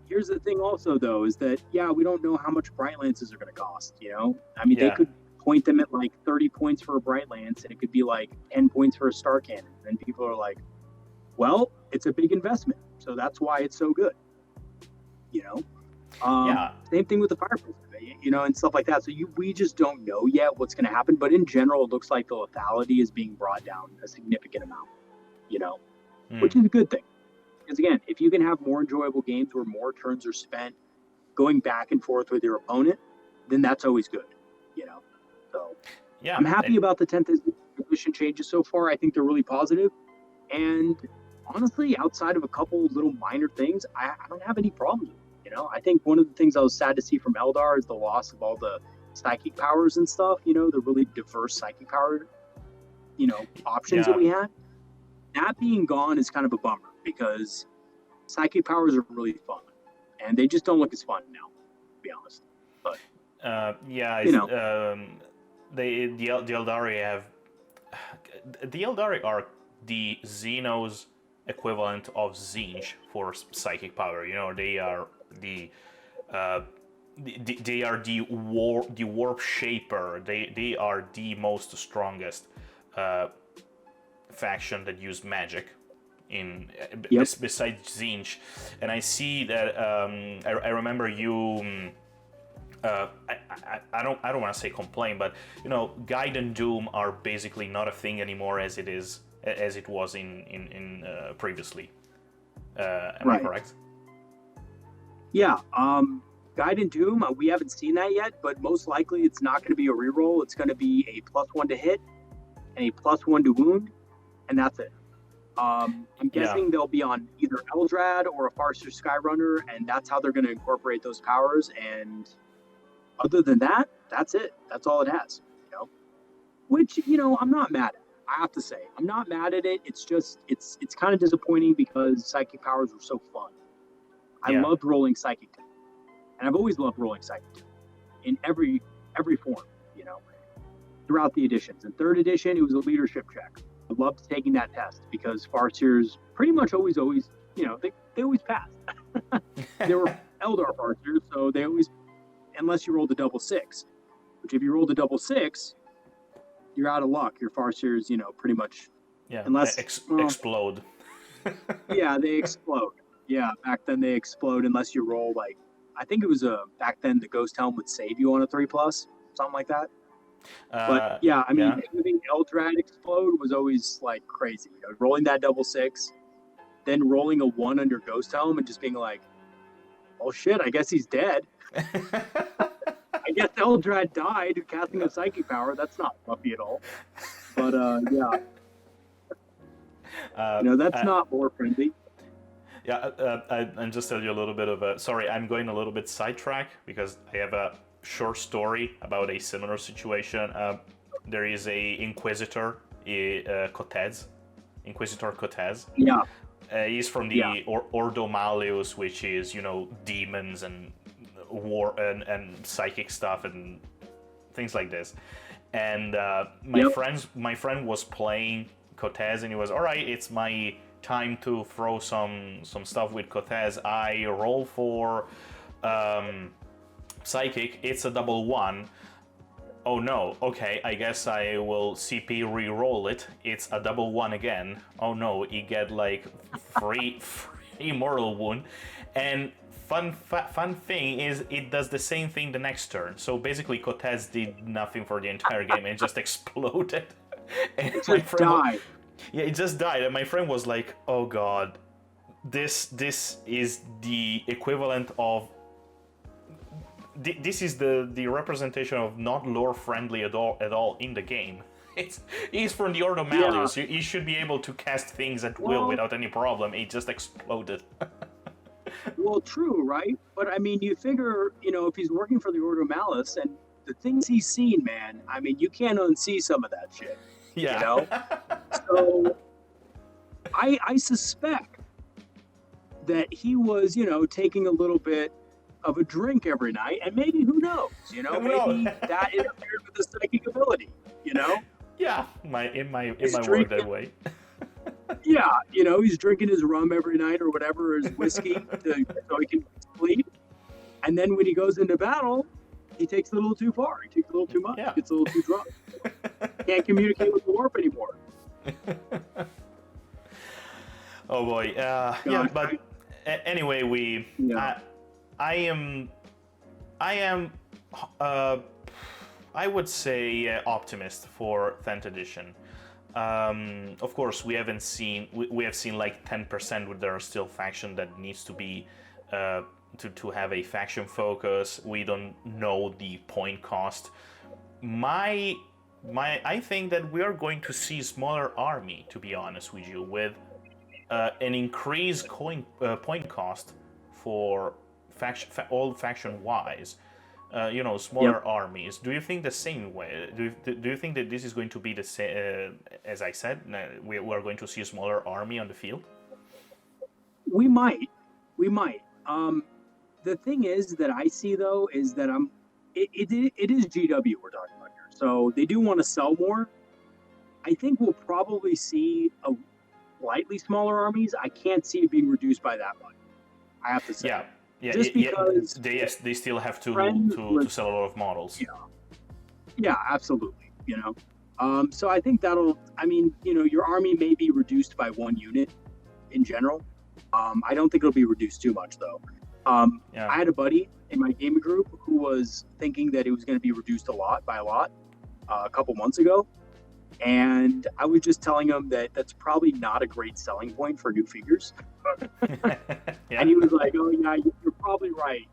here's the thing also, though, is that, yeah, we don't know how much Brightlances are going to cost, you know? I mean, they could point them at like 30 points for a Brightlance, and it could be like 10 points for a Star Cannon. And people are like, well, it's a big investment, so that's why it's so good, you know? Same thing with the fire pistol, you know, and stuff like that. So we just don't know yet what's going to happen. But in general, it looks like the lethality is being brought down a significant amount, you know, which is a good thing. Because again, if you can have more enjoyable games where more turns are spent going back and forth with your opponent, then that's always good, you know. So I'm happy about the 10th edition changes so far. I think they're really positive. And honestly, outside of a couple little minor things, I don't have any problems with it. You know, I think one of the things I was sad to see from Eldar is the loss of all the psychic powers and stuff, you know, the really diverse psychic power, you know, options that we had. That being gone is kind of a bummer because psychic powers are really fun and they just don't look as fun now, to be honest. But you know, the Eldari have the Eldari are the Xenos equivalent of Zinj for psychic power. You know, they are the warp shaper. They are the most strongest faction that use magic in besides Zinj. And I see that I remember you. I don't want to say complain, but you know, Guide and Doom are basically not a thing anymore as it was in previously. Am I correct? Yeah. Guide and Doom, we haven't seen that yet, but most likely it's not going to be a reroll. It's going to be a +1 to hit and a +1 to wound, and that's it. I'm guessing they'll be on either Eldrad or a Farseer Skyrunner, and that's how they're going to incorporate those powers. And other than that, that's it. That's all it has. You know, which, you know, I'm not mad at. I have to say, I'm not mad at it. It's just, it's kind of disappointing because psychic powers were so fun. I loved rolling psychic, and I've always loved rolling psychic in every form. You know, throughout the editions. In 3rd edition, it was a leadership check. I loved taking that test because Farseers pretty much always, you know, they always passed. They were Eldar Farseers, so they always, unless you rolled a double 6, which if you rolled a double 6, you're out of luck. Your Farseers, you know, pretty much, unless explode. Yeah, they explode. Yeah, back then they explode unless you roll like, I think it was back then the Ghost Helm would save you on a 3+, something like that. But yeah, I mean, having Eldrad explode was always like crazy. You know, rolling that double 6, then rolling a 1 under Ghost Helm and just being like, oh shit, I guess he's dead. I guess Eldrad died casting a psychic power. That's not fluffy at all. But yeah, you know, that's not more friendly. Yeah, and just tell you a little bit of a... Sorry, I'm going a little bit sidetrack because I have a short story about a similar situation. There is a Inquisitor, Cortez. Inquisitor Cortez. Yeah. He's from the Ordo Malleus, which is, you know, demons and war and psychic stuff and things like this. And my friend was playing Cortez, and he was, all right, it's my time to throw some stuff with Cortez. I roll for psychic. It's a double 1. Oh no, okay, I guess I will CP re-roll it. It's a double 1 again. Oh no, you get like 3 mortal wound. And fun thing is it does the same thing the next turn. So basically, Cortez did nothing for the entire game and just exploded. And It my just friend, died. yeah, it just died, and my friend was like, "Oh God, this is the equivalent of." This is the representation of not lore friendly at all in the game. He's from the Ordo Malleus. Yeah. You should be able to cast things at will without any problem. It just exploded. Well, true, right? But I mean, you figure, if he's working for the Ordo Malice and the things he's seen, man, I mean, you can't unsee some of that shit. Yeah. So I suspect that he was, taking a little bit of a drink every night, and maybe, who knows, maybe that interfered with his psychic ability, Yeah, it might work drinking. that way. Yeah, he's drinking his rum every night or whatever, his whiskey, so he can sleep. And then when he goes into battle, he takes it a little too far. He takes a little too much. Yeah. He gets a little too drunk. Can't communicate with the warp anymore. Oh boy. Yeah, but anyway, I am, I would say optimist for 10th edition. Of course, we have seen like 10%, but there are still faction that needs to be to have a faction focus. We don't know the point cost. I think that we are going to see smaller army, to be honest with you, with an increased point cost for all faction wise. Smaller armies. Do you think the same way? Do you think that this is going to be the same? As I said, we are going to see a smaller army on the field. We might. The thing is that I see though is that it is GW we're talking about here, so they do want to sell more. I think we'll probably see a slightly smaller armies. I can't see it being reduced by that much. I have to say. Yeah, just because they still have to sell a lot of models. Yeah, absolutely. So I think your army may be reduced by one unit in general. I don't think it'll be reduced too much though. I had a buddy in my gaming group who was thinking that it was going to be reduced by a lot a couple months ago, and I was just telling him that that's probably not a great selling point for new figures. And he was like, "Oh yeah, you're probably right.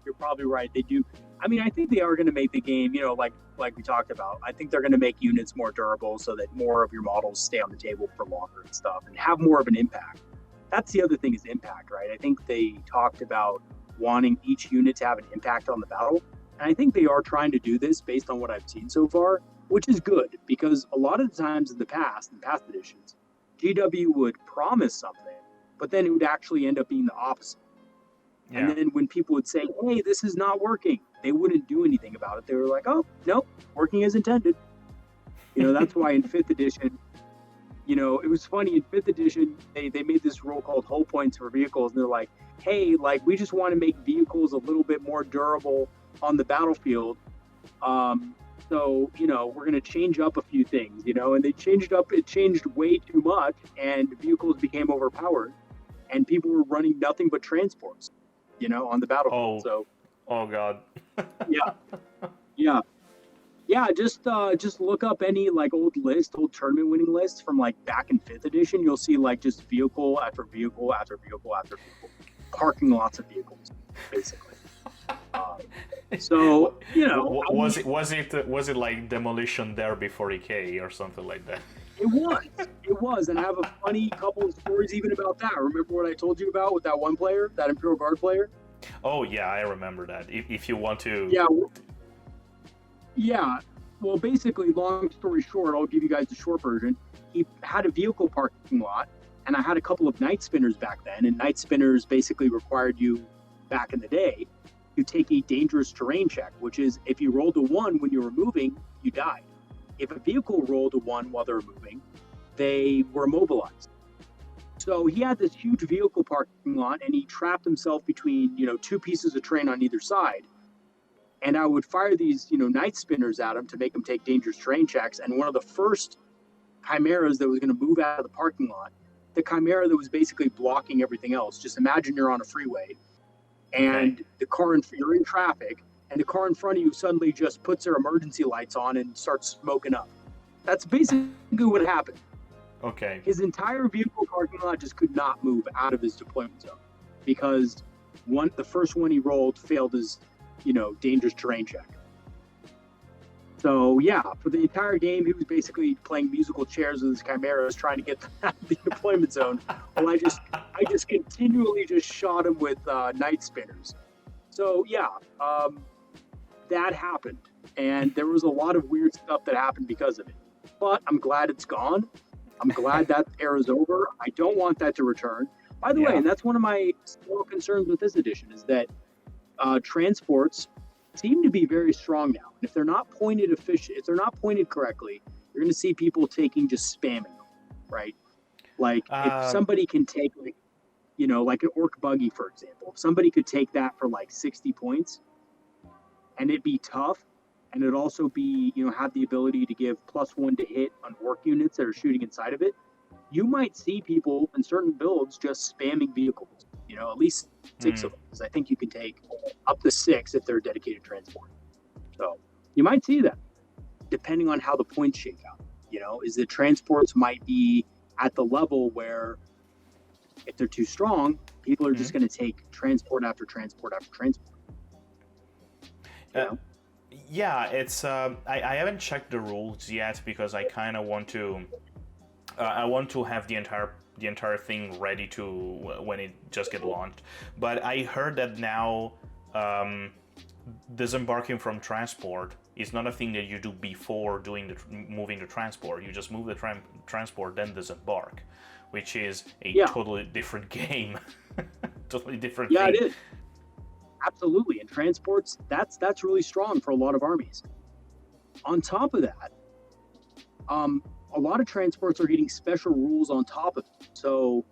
They do. I mean, I think they are going to make the game, like we talked about. I think they're going to make units more durable so that more of your models stay on the table for longer and stuff, and have more of an impact. That's the other thing is impact, right? I think they talked about wanting each unit to have an impact on the battle, and I think they are trying to do this based on what I've seen so far, which is good because a lot of the times in past editions, GW would promise something, but then it would actually end up being the opposite. Yeah. And then when people would say, "Hey, this is not working," they wouldn't do anything about it. They were like, "Oh, no, working as intended." That's why in 5th edition, it was funny. In 5th edition, they made this rule called hull points for vehicles, and they're like, "Hey, we just want to make vehicles a little bit more durable on the battlefield. So, we're going to change up a few things, and they changed up. It changed way too much, and vehicles became overpowered, and people were running nothing but transports, on the battlefield. Oh God. Yeah. Just look up any old tournament winning lists from back in 5th edition. You'll see just vehicle after vehicle after vehicle after vehicle, parking lots of vehicles, basically. Was it like Demolition Derby 40K or something like that? It was, and I have a funny couple of stories even about that. Remember what I told you about with that one player, that Imperial Guard player? Oh yeah, I remember that. If you want to. Yeah. Well, basically, long story short, I'll give you guys the short version. He had a vehicle parking lot, and I had a couple of night spinners back then, and night spinners basically required you, back in the day, to take a dangerous terrain check, which is if you rolled a 1 when you were moving, you died. If a vehicle rolled a 1 while they were moving, they were immobilized. So he had this huge vehicle parking lot, and he trapped himself between, two pieces of terrain on either side. And I would fire these, night spinners at him to make him take dangerous terrain checks. And one of the first chimeras that was going to move out of the parking lot, the chimera that was basically blocking everything else, just imagine you're on a freeway, and you're in traffic, and the car in front of you suddenly just puts their emergency lights on and starts smoking up. That's basically what happened. Okay. His entire vehicle parking lot just could not move out of his deployment zone because the first one he rolled failed his, dangerous terrain check. So yeah, for the entire game, he was basically playing musical chairs with his chimeras, trying to get out of the deployment zone. Well, I just continually just shot him with night spinners. So yeah, that happened, and there was a lot of weird stuff that happened because of it. But I'm glad it's gone. I'm glad that era's over. I don't want that to return. By the way, and that's one of my small concerns with this edition is that transports seem to be very strong now. And if they're not pointed correctly, you're going to see people just spamming them, right? Like if somebody can take like an orc buggy, for example, if somebody could take that for like 60 points and it'd be tough, and it'd also be, have the ability to give +1 to hit on orc units that are shooting inside of it, you might see people in certain builds just spamming vehicles, at least 6 of them, because I think you can take up to 6 if they're a dedicated transport. So you might see that, depending on how the points shake out. Is that transports might be at the level where if they're too strong, people are just going to take transport after transport after transport. Yeah, it's I haven't checked the rules yet because I kind of want to have the entire thing ready to when it just get launched. But I heard that now disembarking from transport is not a thing that you do before moving the transport. You just move the transport, then disembark, which is a totally different game. Totally different thing. Yeah, it is. Absolutely. And transports, that's really strong for a lot of armies. On top of that, a lot of transports are getting special rules on top of it. So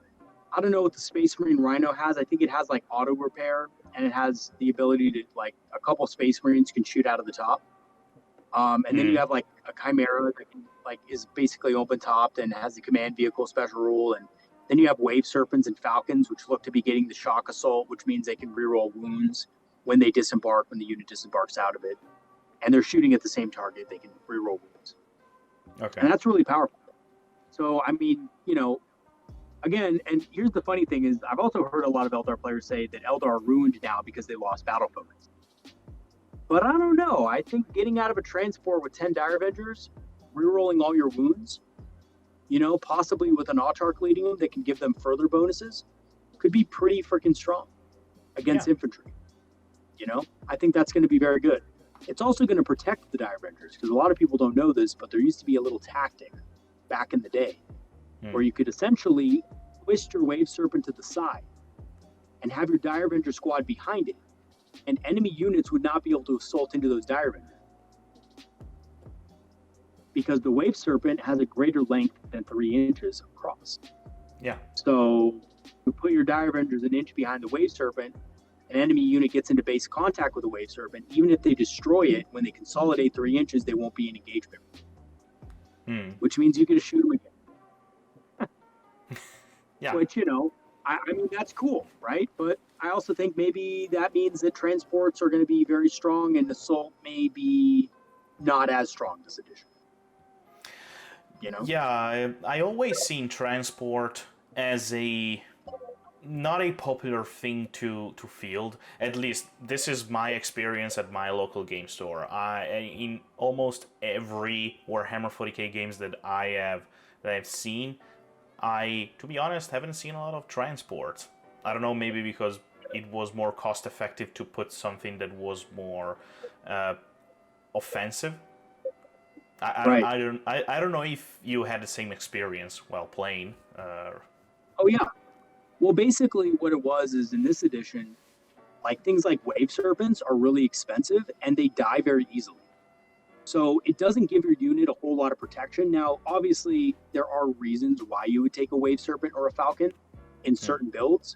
I don't know what the Space Marine Rhino has. I think it has like auto repair, and it has the ability to like a couple Space Marines can shoot out of the top. And then you have like a Chimera that can, is basically open topped and has the command vehicle special rule. And then you have Wave Serpents and Falcons, which look to be getting the Shock Assault, which means they can reroll wounds when they disembark, when the unit disembarks out of it. And they're shooting at the same target, they can reroll wounds. Okay. And that's really powerful. So, I mean, again, and here's the funny thing is I've also heard a lot of Eldar players say that Eldar are ruined now because they lost battle focus. But I don't know. I think getting out of a transport with 10 Dire Avengers, rerolling all your wounds, possibly with an Autarch leading them that can give them further bonuses, could be pretty freaking strong against infantry. I think that's going to be very good. It's also going to protect the Dire Avengers, because a lot of people don't know this, but there used to be a little tactic back in the day where you could essentially twist your Wave Serpent to the side and have your Dire Avenger squad behind it, and enemy units would not be able to assault into those Dire Avengers, because the Wave Serpent has a greater length than 3 inches across. Yeah. So you put your Dire Avengers an inch behind the Wave Serpent, an enemy unit gets into base contact with the Wave Serpent. Even if they destroy it, when they consolidate 3 inches, they won't be in engagement. Which means you get to shoot them again. Yeah. Which, I mean, that's cool, right? But I also think maybe that means that transports are going to be very strong and assault may be not as strong this edition. Yeah, I always seen transport as not a popular thing to field. At least this is my experience at my local game store. In almost every Warhammer 40k games that I've seen, to be honest, haven't seen a lot of transport. I don't know, maybe because it was more cost effective to put something that was more offensive. I don't know if you had the same experience while playing. Oh yeah. Well, basically what it was is in this edition, things like Wave Serpents are really expensive and they die very easily. So it doesn't give your unit a whole lot of protection. Now, obviously, there are reasons why you would take a Wave Serpent or a Falcon in certain builds.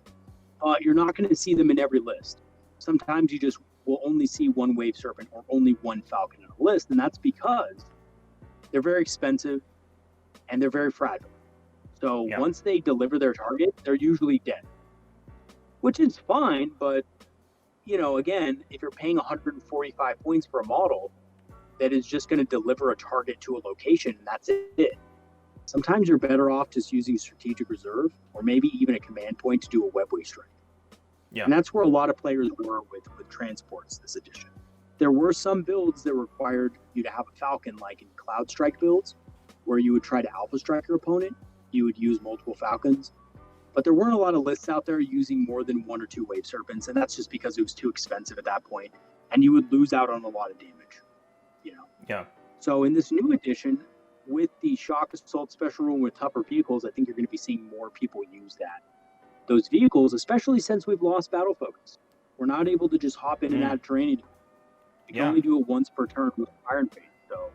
You're not going to see them in every list. Sometimes you just will only see one Wave Serpent or only one Falcon in a list, and that's because they're very expensive and they're very fragile. So once they deliver their target, they're usually dead, which is fine, but again, if you're paying 145 points for a model that is just going to deliver a target to a location, and that's it. Sometimes you're better off just using strategic reserve or maybe even a command point to do a webway strike. Yeah. And that's where a lot of players were with transports this edition. There were some builds that required you to have a falcon, like in cloud strike builds, where you would try to alpha strike your opponent. You would use multiple falcons. But there weren't a lot of lists out there using more than 1 or 2 wave serpents, and that's just because it was too expensive at that point, and you would lose out on a lot of damage. Yeah. So in this new edition, with the shock assault special rule with tougher vehicles, I think you're going to be seeing more people use that. Those vehicles, especially since we've lost battle focus, we're not able to just hop in and out of terrain anymore. You can only do it once per turn with Iron Fate. So,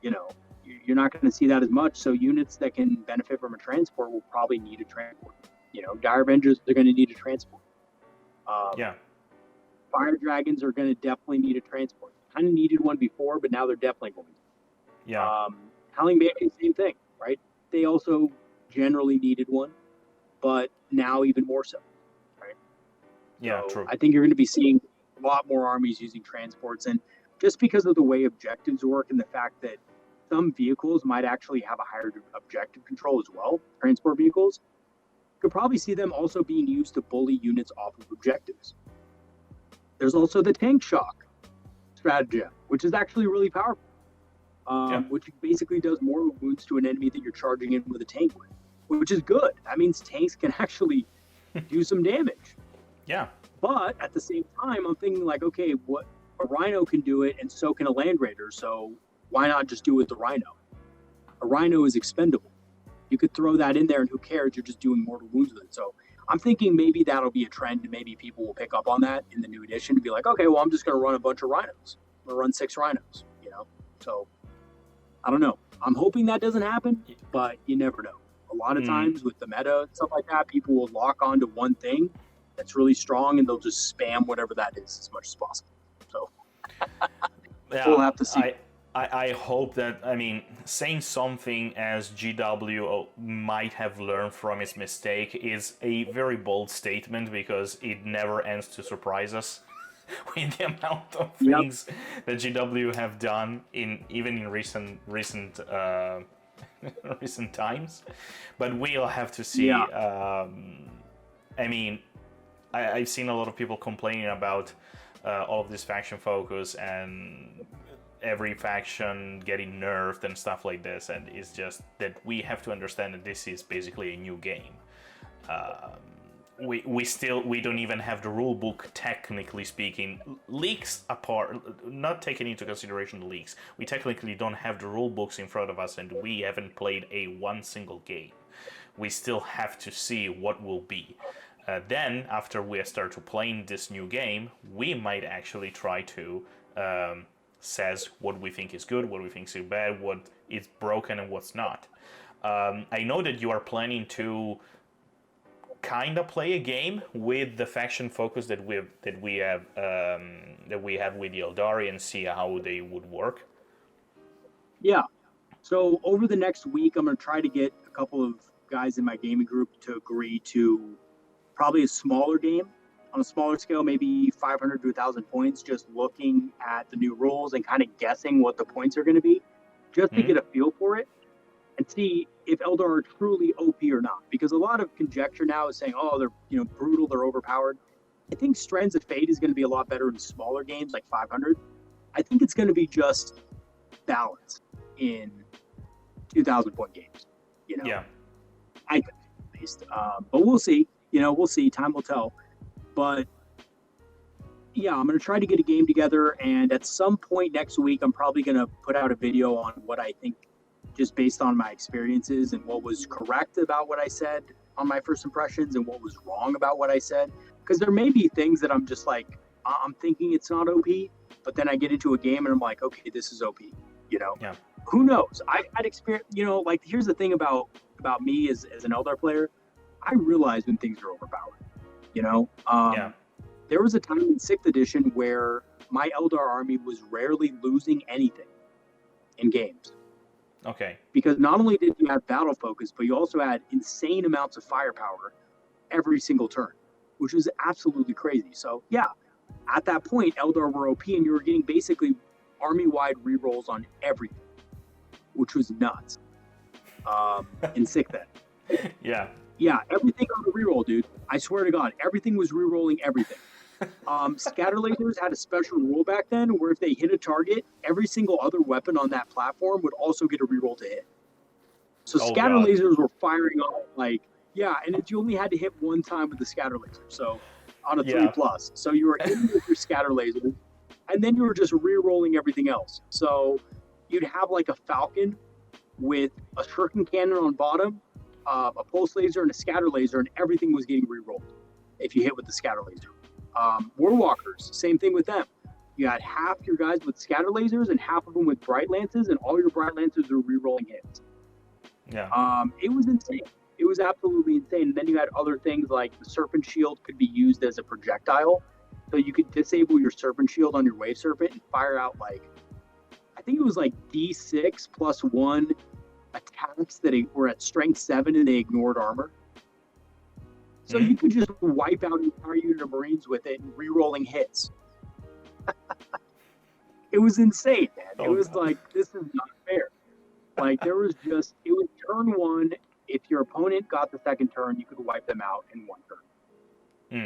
you're not going to see that as much. So units that can benefit from a transport will probably need a transport. Dire Avengers, they're going to need a transport. Fire Dragons are going to definitely need a transport. Kind of needed one before, but now they're definitely going to. Yeah. Howling Banshees, same thing, right? They also generally needed one, but now even more so, right? Yeah, true. I think you're going to be seeing a lot more armies using transports, and just because of the way objectives work and the fact that some vehicles might actually have a higher objective control as well, transport vehicles, you could probably see them also being used to bully units off of objectives. There's also the tank shock stratagem, which is actually really powerful, which basically does more wounds to an enemy that you're charging in with a tank with, which is good. That means tanks can actually do some damage. Yeah. But at the same time, I'm thinking like, okay, what a Rhino can do it, and so can a Land Raider. So why not just do it with the Rhino? A Rhino is expendable. You could throw that in there, and who cares? You're just doing mortal wounds with it. So I'm thinking maybe that'll be a trend, and maybe people will pick up on that in the new edition to be like, okay, well, I'm just going to run a bunch of Rhinos. I'm going to run 6 Rhinos, So I don't know. I'm hoping that doesn't happen, but you never know. A lot of times with the meta and stuff like that, people will lock onto one thing that's really strong, and they'll just spam whatever that is as much as possible. So we'll have to see. I hope that, saying something as GW might have learned from its mistake is a very bold statement, because it never ends to surprise us with the amount of things that GW have done even in recent recent times. But we'll have to see. I've seen a lot of people complaining about all of this faction focus and every faction getting nerfed and stuff like this, and it's just that we have to understand that this is basically a new game. We don't even have the rule book, technically speaking. Leaks apart, not taking into consideration the leaks, we technically don't have the rule books in front of us, and we haven't played one single game. We still have to see what will be. Then, after we start to playing this new game, we might actually try to says what we think is good, what we think is bad, what is broken, and what's not. I know that you are planning to kind of play a game with the faction focus that we have with the Eldari, and see how they would work. Yeah. So over the next week, I'm going to try to get a couple of guys in my gaming group to agree to probably a smaller game on a smaller scale, maybe 500 to 1,000 points, just looking at the new rules and kind of guessing what the points are going to be, just to get a feel for it and see if Eldar are truly OP or not. Because a lot of conjecture now is saying, oh, they're brutal, they're overpowered. I think Strands of Fate is going to be a lot better in smaller games like 500. I think it's going to be just balanced in 2,000-point games. Yeah. I think, at least. But we'll see. We'll see. Time will tell. But yeah, I'm going to try to get a game together, and at some point next week, I'm probably going to put out a video on what I think, just based on my experiences, and what was correct about what I said on my first impressions and what was wrong about what I said. Because there may be things that I'm just like, I'm thinking it's not OP, but then I get into a game and I'm like, okay, this is OP. Yeah. Who knows? I've had experience. Here's the thing about me as an Eldar player. I realize when things are overpowered. There was a time in 6th edition where my Eldar army was rarely losing anything in games. Okay. Because not only did you have battle focus, but you also had insane amounts of firepower every single turn, which was absolutely crazy. So yeah, at that point, Eldar were OP, and you were getting basically army-wide rerolls on everything, which was nuts. And sick then. Yeah. Yeah, everything on the reroll, dude. I swear to God, everything was rerolling everything. Scatter lasers had a special rule back then where if they hit a target, every single other weapon on that platform would also get a reroll to hit. So scatter lasers were firing off and you only had to hit one time with the scatter laser. So on a 3+. So you were hitting with your scatter lasers, and then you were just re-rolling everything else. So you'd have like a Falcon with a shuriken cannon on bottom, a pulse laser, and a scatter laser, and everything was getting re-rolled if you hit with the scatter laser. Warwalkers, same thing with them. You had half your guys with scatter lasers and half of them with bright lances, and all your bright lances were re-rolling hits. Yeah. It was insane. It was absolutely insane. And then you had other things like the Serpent Shield could be used as a projectile. So you could disable your Serpent Shield on your Wave Serpent and fire out I think it was D6 plus 1 attacks that were at strength 7 and they ignored armor. So you could just wipe out an entire unit of Marines with it and re-rolling hits. It was insane, man. It was this is not fair. There was it was turn 1. If your opponent got the second turn, you could wipe them out in one turn.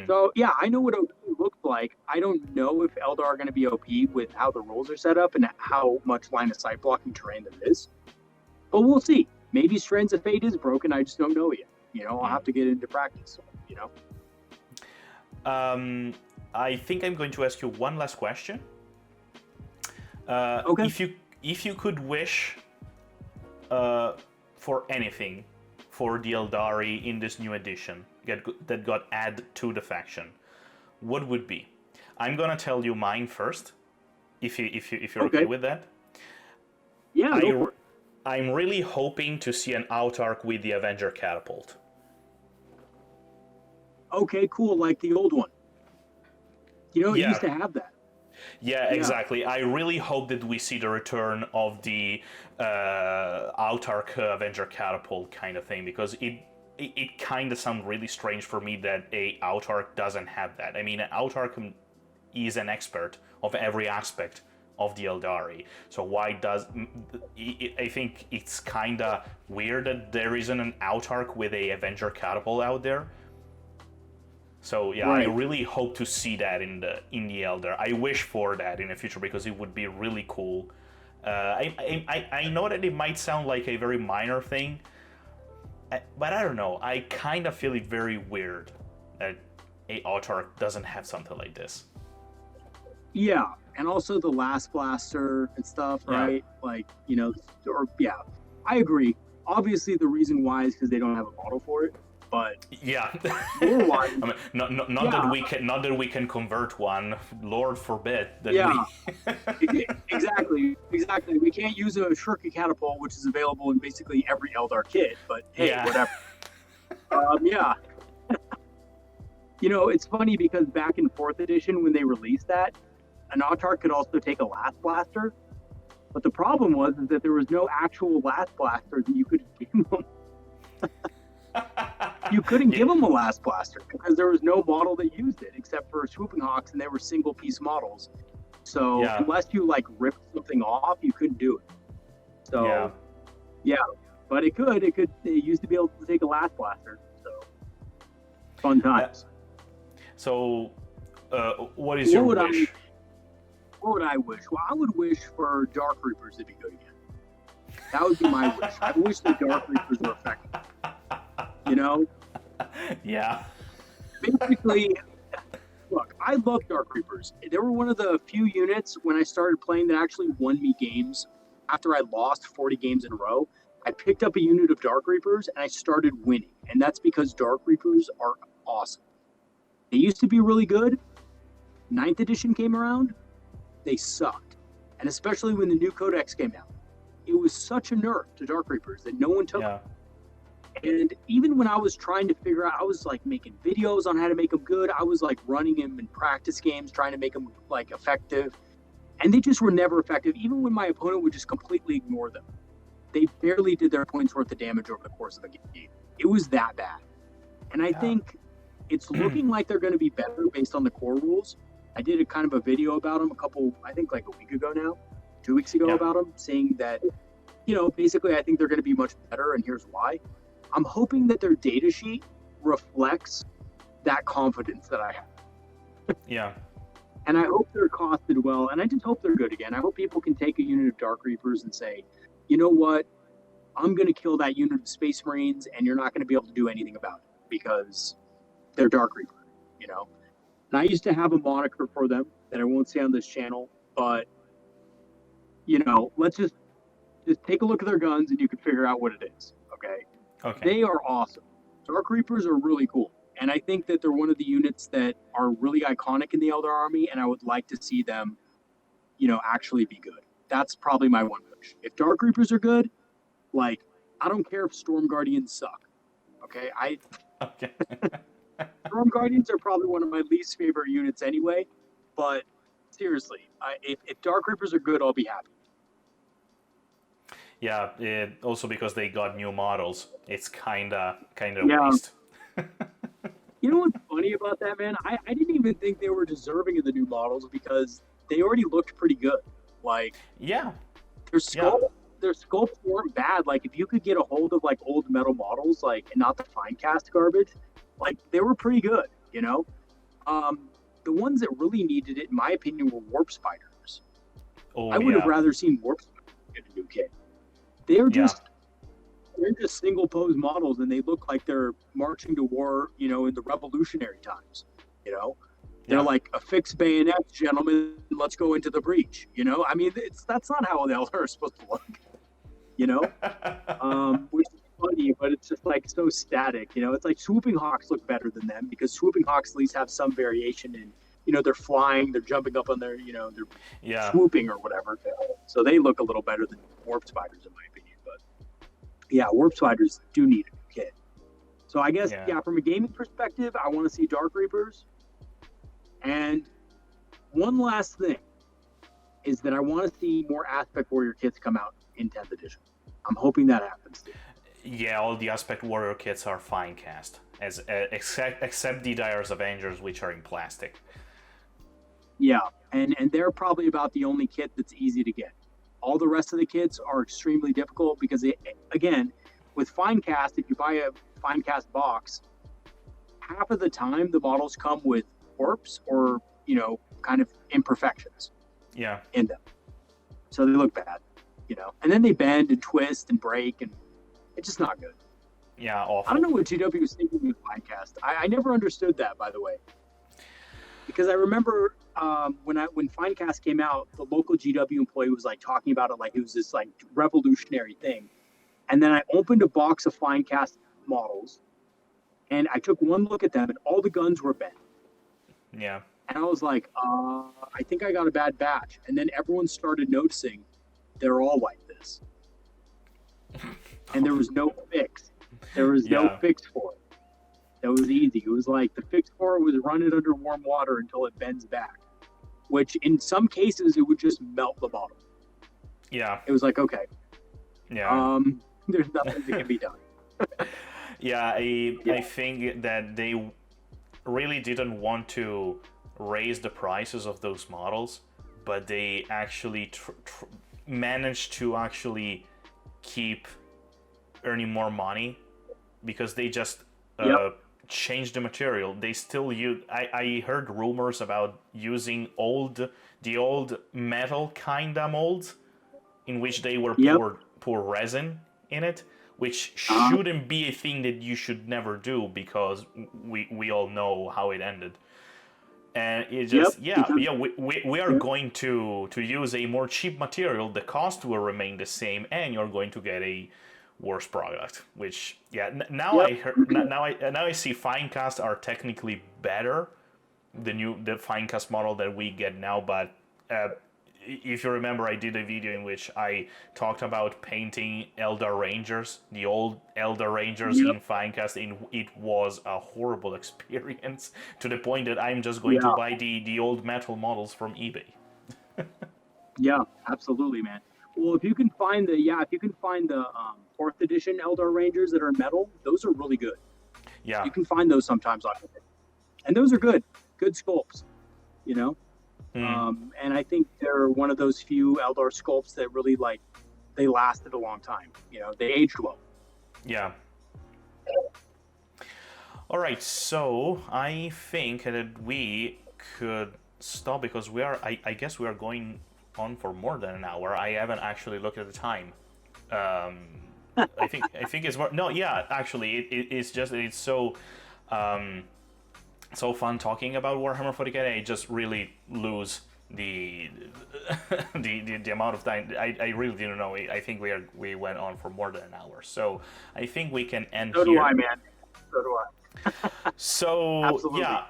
So, yeah, I know what OP looks like. I don't know if Eldar are going to be OP with how the rules are set up and how much line of sight blocking terrain there is. But we'll see. Maybe Strands of Fate is broken. I just don't know yet. I'll have to get into practice, I think I'm going to ask you one last question. Okay. If you could wish for anything for the Eldari in this new edition that got added to the faction, what would be? I'm gonna tell you mine first, if you're okay with that. Yeah, go for it. I'm really hoping to see an Autarch with the Avenger Catapult. Okay, cool, like the old one. It used to have that. Yeah, exactly. I really hope that we see the return of the Autarch Avenger Catapult kind of thing, because it kind of sounds really strange for me that a Autarch doesn't have that. I mean, an Autarch is an expert of every aspect of the Eldari, so why does... I think it's kind of weird that there isn't an Autarch with a Avenger Catapult out there. So yeah, right. I really hope to see that in the Eldar. I wish for that in the future because it would be really cool. I know that it might sound like a very minor thing, but I don't know. I kind of feel it very weird that a Autarch doesn't have something like this. Yeah, and also the Last Blaster and stuff, right? Yeah. I agree. Obviously, the reason why is because they don't have a model for it. But yeah, lore-wise, I mean, not that we can convert one. Lord forbid that exactly. We can't use a shuriken catapult, which is available in basically every Eldar kit. But hey, whatever. It's funny because back in 4th edition when they released that, an Autarch could also take a Last Blaster. But the problem was that there was no actual Last Blaster that you could give them. You couldn't give them a Last Blaster because there was no model that used it except for Swooping Hawks, and they were single piece models. So unless you ripped something off, you couldn't do it. So but it could. It used to be able to take a Last Blaster. So fun times. So what is your wish? What would I wish? Well, I would wish for Dark Reapers to be good again. That would be my wish. I wish the Dark Reapers were effective. Yeah. Basically, look, I love Dark Reapers. They were one of the few units when I started playing that actually won me games. After I lost 40 games in a row, I picked up a unit of Dark Reapers and I started winning. And that's because Dark Reapers are awesome. They used to be really good. 9th edition came around, they sucked. And especially when the new Codex came out. It was such a nerf to Dark Reapers that no one took them. And even when I was trying to figure out, I was making videos on how to make them good. I was running them in practice games, trying to make them effective. And they just were never effective. Even when my opponent would just completely ignore them. They barely did their points worth of damage over the course of a game. It was that bad. And I think it's looking like they're going to be better based on the core rules. I did a kind of a video about them I think like a week ago now, 2 weeks ago about them, saying that, basically I think they're going to be much better, and here's why. I'm hoping that their data sheet reflects that confidence that I have. Yeah. And I hope they're costed well, and I just hope they're good again. I hope people can take a unit of Dark Reapers and say, you know what, I'm going to kill that unit of Space Marines, and you're not going to be able to do anything about it because they're Dark Reaper, And I used to have a moniker for them that I won't say on this channel, but, let's just take a look at their guns and you can figure out what it is, okay? They are awesome. Dark Reapers are really cool. And I think that they're one of the units that are really iconic in the Eldar army, and I would like to see them, actually be good. That's probably my one push. If Dark Reapers are good, I don't care if Storm Guardians suck. Okay? Storm Guardians are probably one of my least favorite units anyway, but seriously, if Dark Reapers are good, I'll be happy. Yeah, also because they got new models, it's kind of waste. You know what's funny about that, man? I didn't even think they were deserving of the new models because they already looked pretty good. Their sculpts weren't bad. If you could get a hold of old metal models, and not the fine cast garbage, they were pretty good. The ones that really needed it, in my opinion, were warp spiders. I would have rather seen warp spiders get a new kit. They're just single pose models, and they look like they're marching to war, in the revolutionary times. They're like, affix bayonets, gentlemen, let's go into the breach. That's not how the Eldar are supposed to look. Which is funny, but it's just so static. It's like Swooping Hawks look better than them because Swooping Hawks at least have some variation in, they're flying, they're jumping up on their, they're swooping or whatever. So they look a little better than Warp Spiders, in my opinion. But yeah, Warp Spiders do need a new kit. So I guess, from a gaming perspective, I want to see Dark Reapers. And one last thing is that I want to see more Aspect Warrior kits come out in 10th edition. I'm hoping that happens. Yeah, all the Aspect Warrior kits are fine cast, except the Dyer's Avengers, which are in plastic. Yeah, and they're probably about the only kit that's easy to get. All the rest of the kits are extremely difficult because, again, with fine cast, if you buy a fine cast box, half of the time the models come with warps or, kind of imperfections in them. So they look bad, and then they bend and twist and break, and it's just not good. Yeah, awful. I don't know what GW was thinking with Finecast. I never understood that, by the way, because I remember when Finecast came out, the local GW employee was talking about it like it was this revolutionary thing, and then I opened a box of Finecast models, and I took one look at them, and all the guns were bent. Yeah. And I was like, I think I got a bad batch. And then everyone started noticing they're all like this. And there was no fix. There was no fix for it. That was easy. It was the fix for it was run it under warm water until it bends back. Which in some cases, it would just melt the bottle. Yeah. It was okay. Yeah. There's nothing that can be done. Yeah, I think that they really didn't want to raise the prices of those models, but they actually managed to actually keep earning more money because they just changed the material. They still use. I heard rumors about using the old metal kinda molds in which they were pour resin in it, which shouldn't be a thing that you should never do because we all know how it ended. And it just we are going to use a more cheap material. The cost will remain the same, and you're going to get a worse product. Which now I see Finecast are technically better, the Finecast model that we get now, but. If you remember, I did a video in which I talked about painting Eldar Rangers, the old Eldar Rangers in Finecast, and it was a horrible experience to the point that I'm just going to buy the old metal models from eBay. Yeah, absolutely, man. Well, if you can find the 4th edition Eldar Rangers that are metal, those are really good. Yeah, you can find those sometimes on eBay, and those are good sculpts. And I think they're one of those few Eldar sculpts that really they lasted a long time. They aged well. Yeah. All right, so I think that we could stop because I guess we are going on for more than an hour. I haven't actually looked at the time. I think it's more. No, yeah, actually, it's just it's so so fun talking about Warhammer 40K. I just really lose the the amount of time. I really didn't know. I think we went on for more than an hour. So I think we can end So here. do I, man. So do I. So Absolutely. yeah,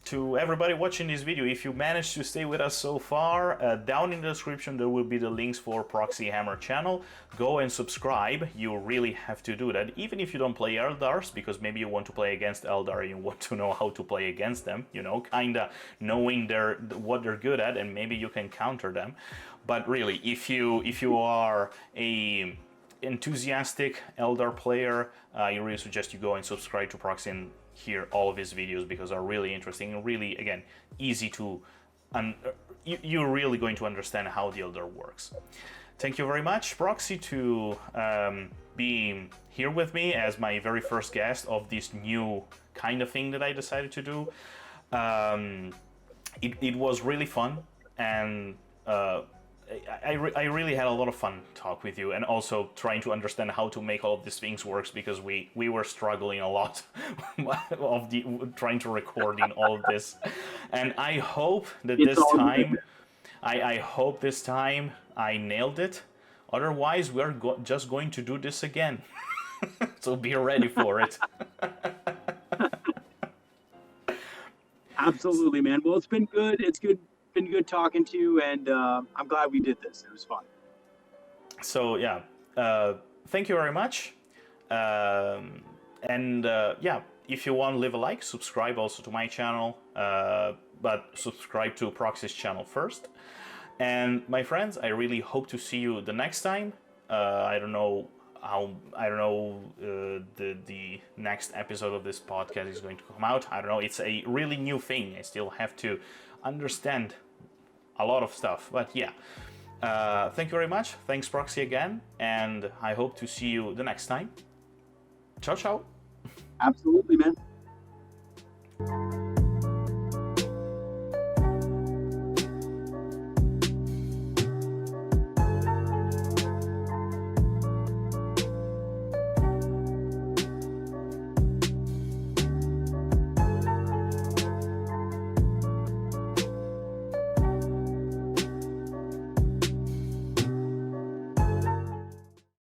to everybody watching this video, if you managed to stay with us so far, down in the description there will be the links for Proxy Hammer channel. Go and subscribe. You really have to do that, even if you don't play Eldars, because maybe you want to play against Eldar and you want to know how to play against them, kinda knowing what they're good at, and maybe you can counter them. But really, if you are a enthusiastic Eldar player, I really suggest you go and subscribe to Proxy and hear all of his videos, because they're really interesting and really, again, easy to you're really going to understand how the Eldar works. Thank you very much, Proxy, to be here with me as my very first guest of this new kind of thing that I decided to do. It was really fun, and I really had a lot of fun talk with you, and also trying to understand how to make all of these things works, because we were struggling a lot of trying to record in all of this, and I hope that I hope this time I nailed it. Otherwise, we're just going to do this again. So be ready for it. Absolutely, man. Well, it's been good. Been good talking to you, and I'm glad we did this. It was fun. So yeah, thank you very much, and yeah, if you want, leave a like, subscribe also to my channel, but subscribe to Proxy's channel first. And my friends, I really hope to see you the next time. I don't know the next episode of this podcast is going to come out. I don't know. It's a really new thing. I still have to understand a lot of stuff, but yeah. Thank you very much. Thanks, Proxy, again, and I hope to see you the next time. Ciao, ciao. Absolutely, man.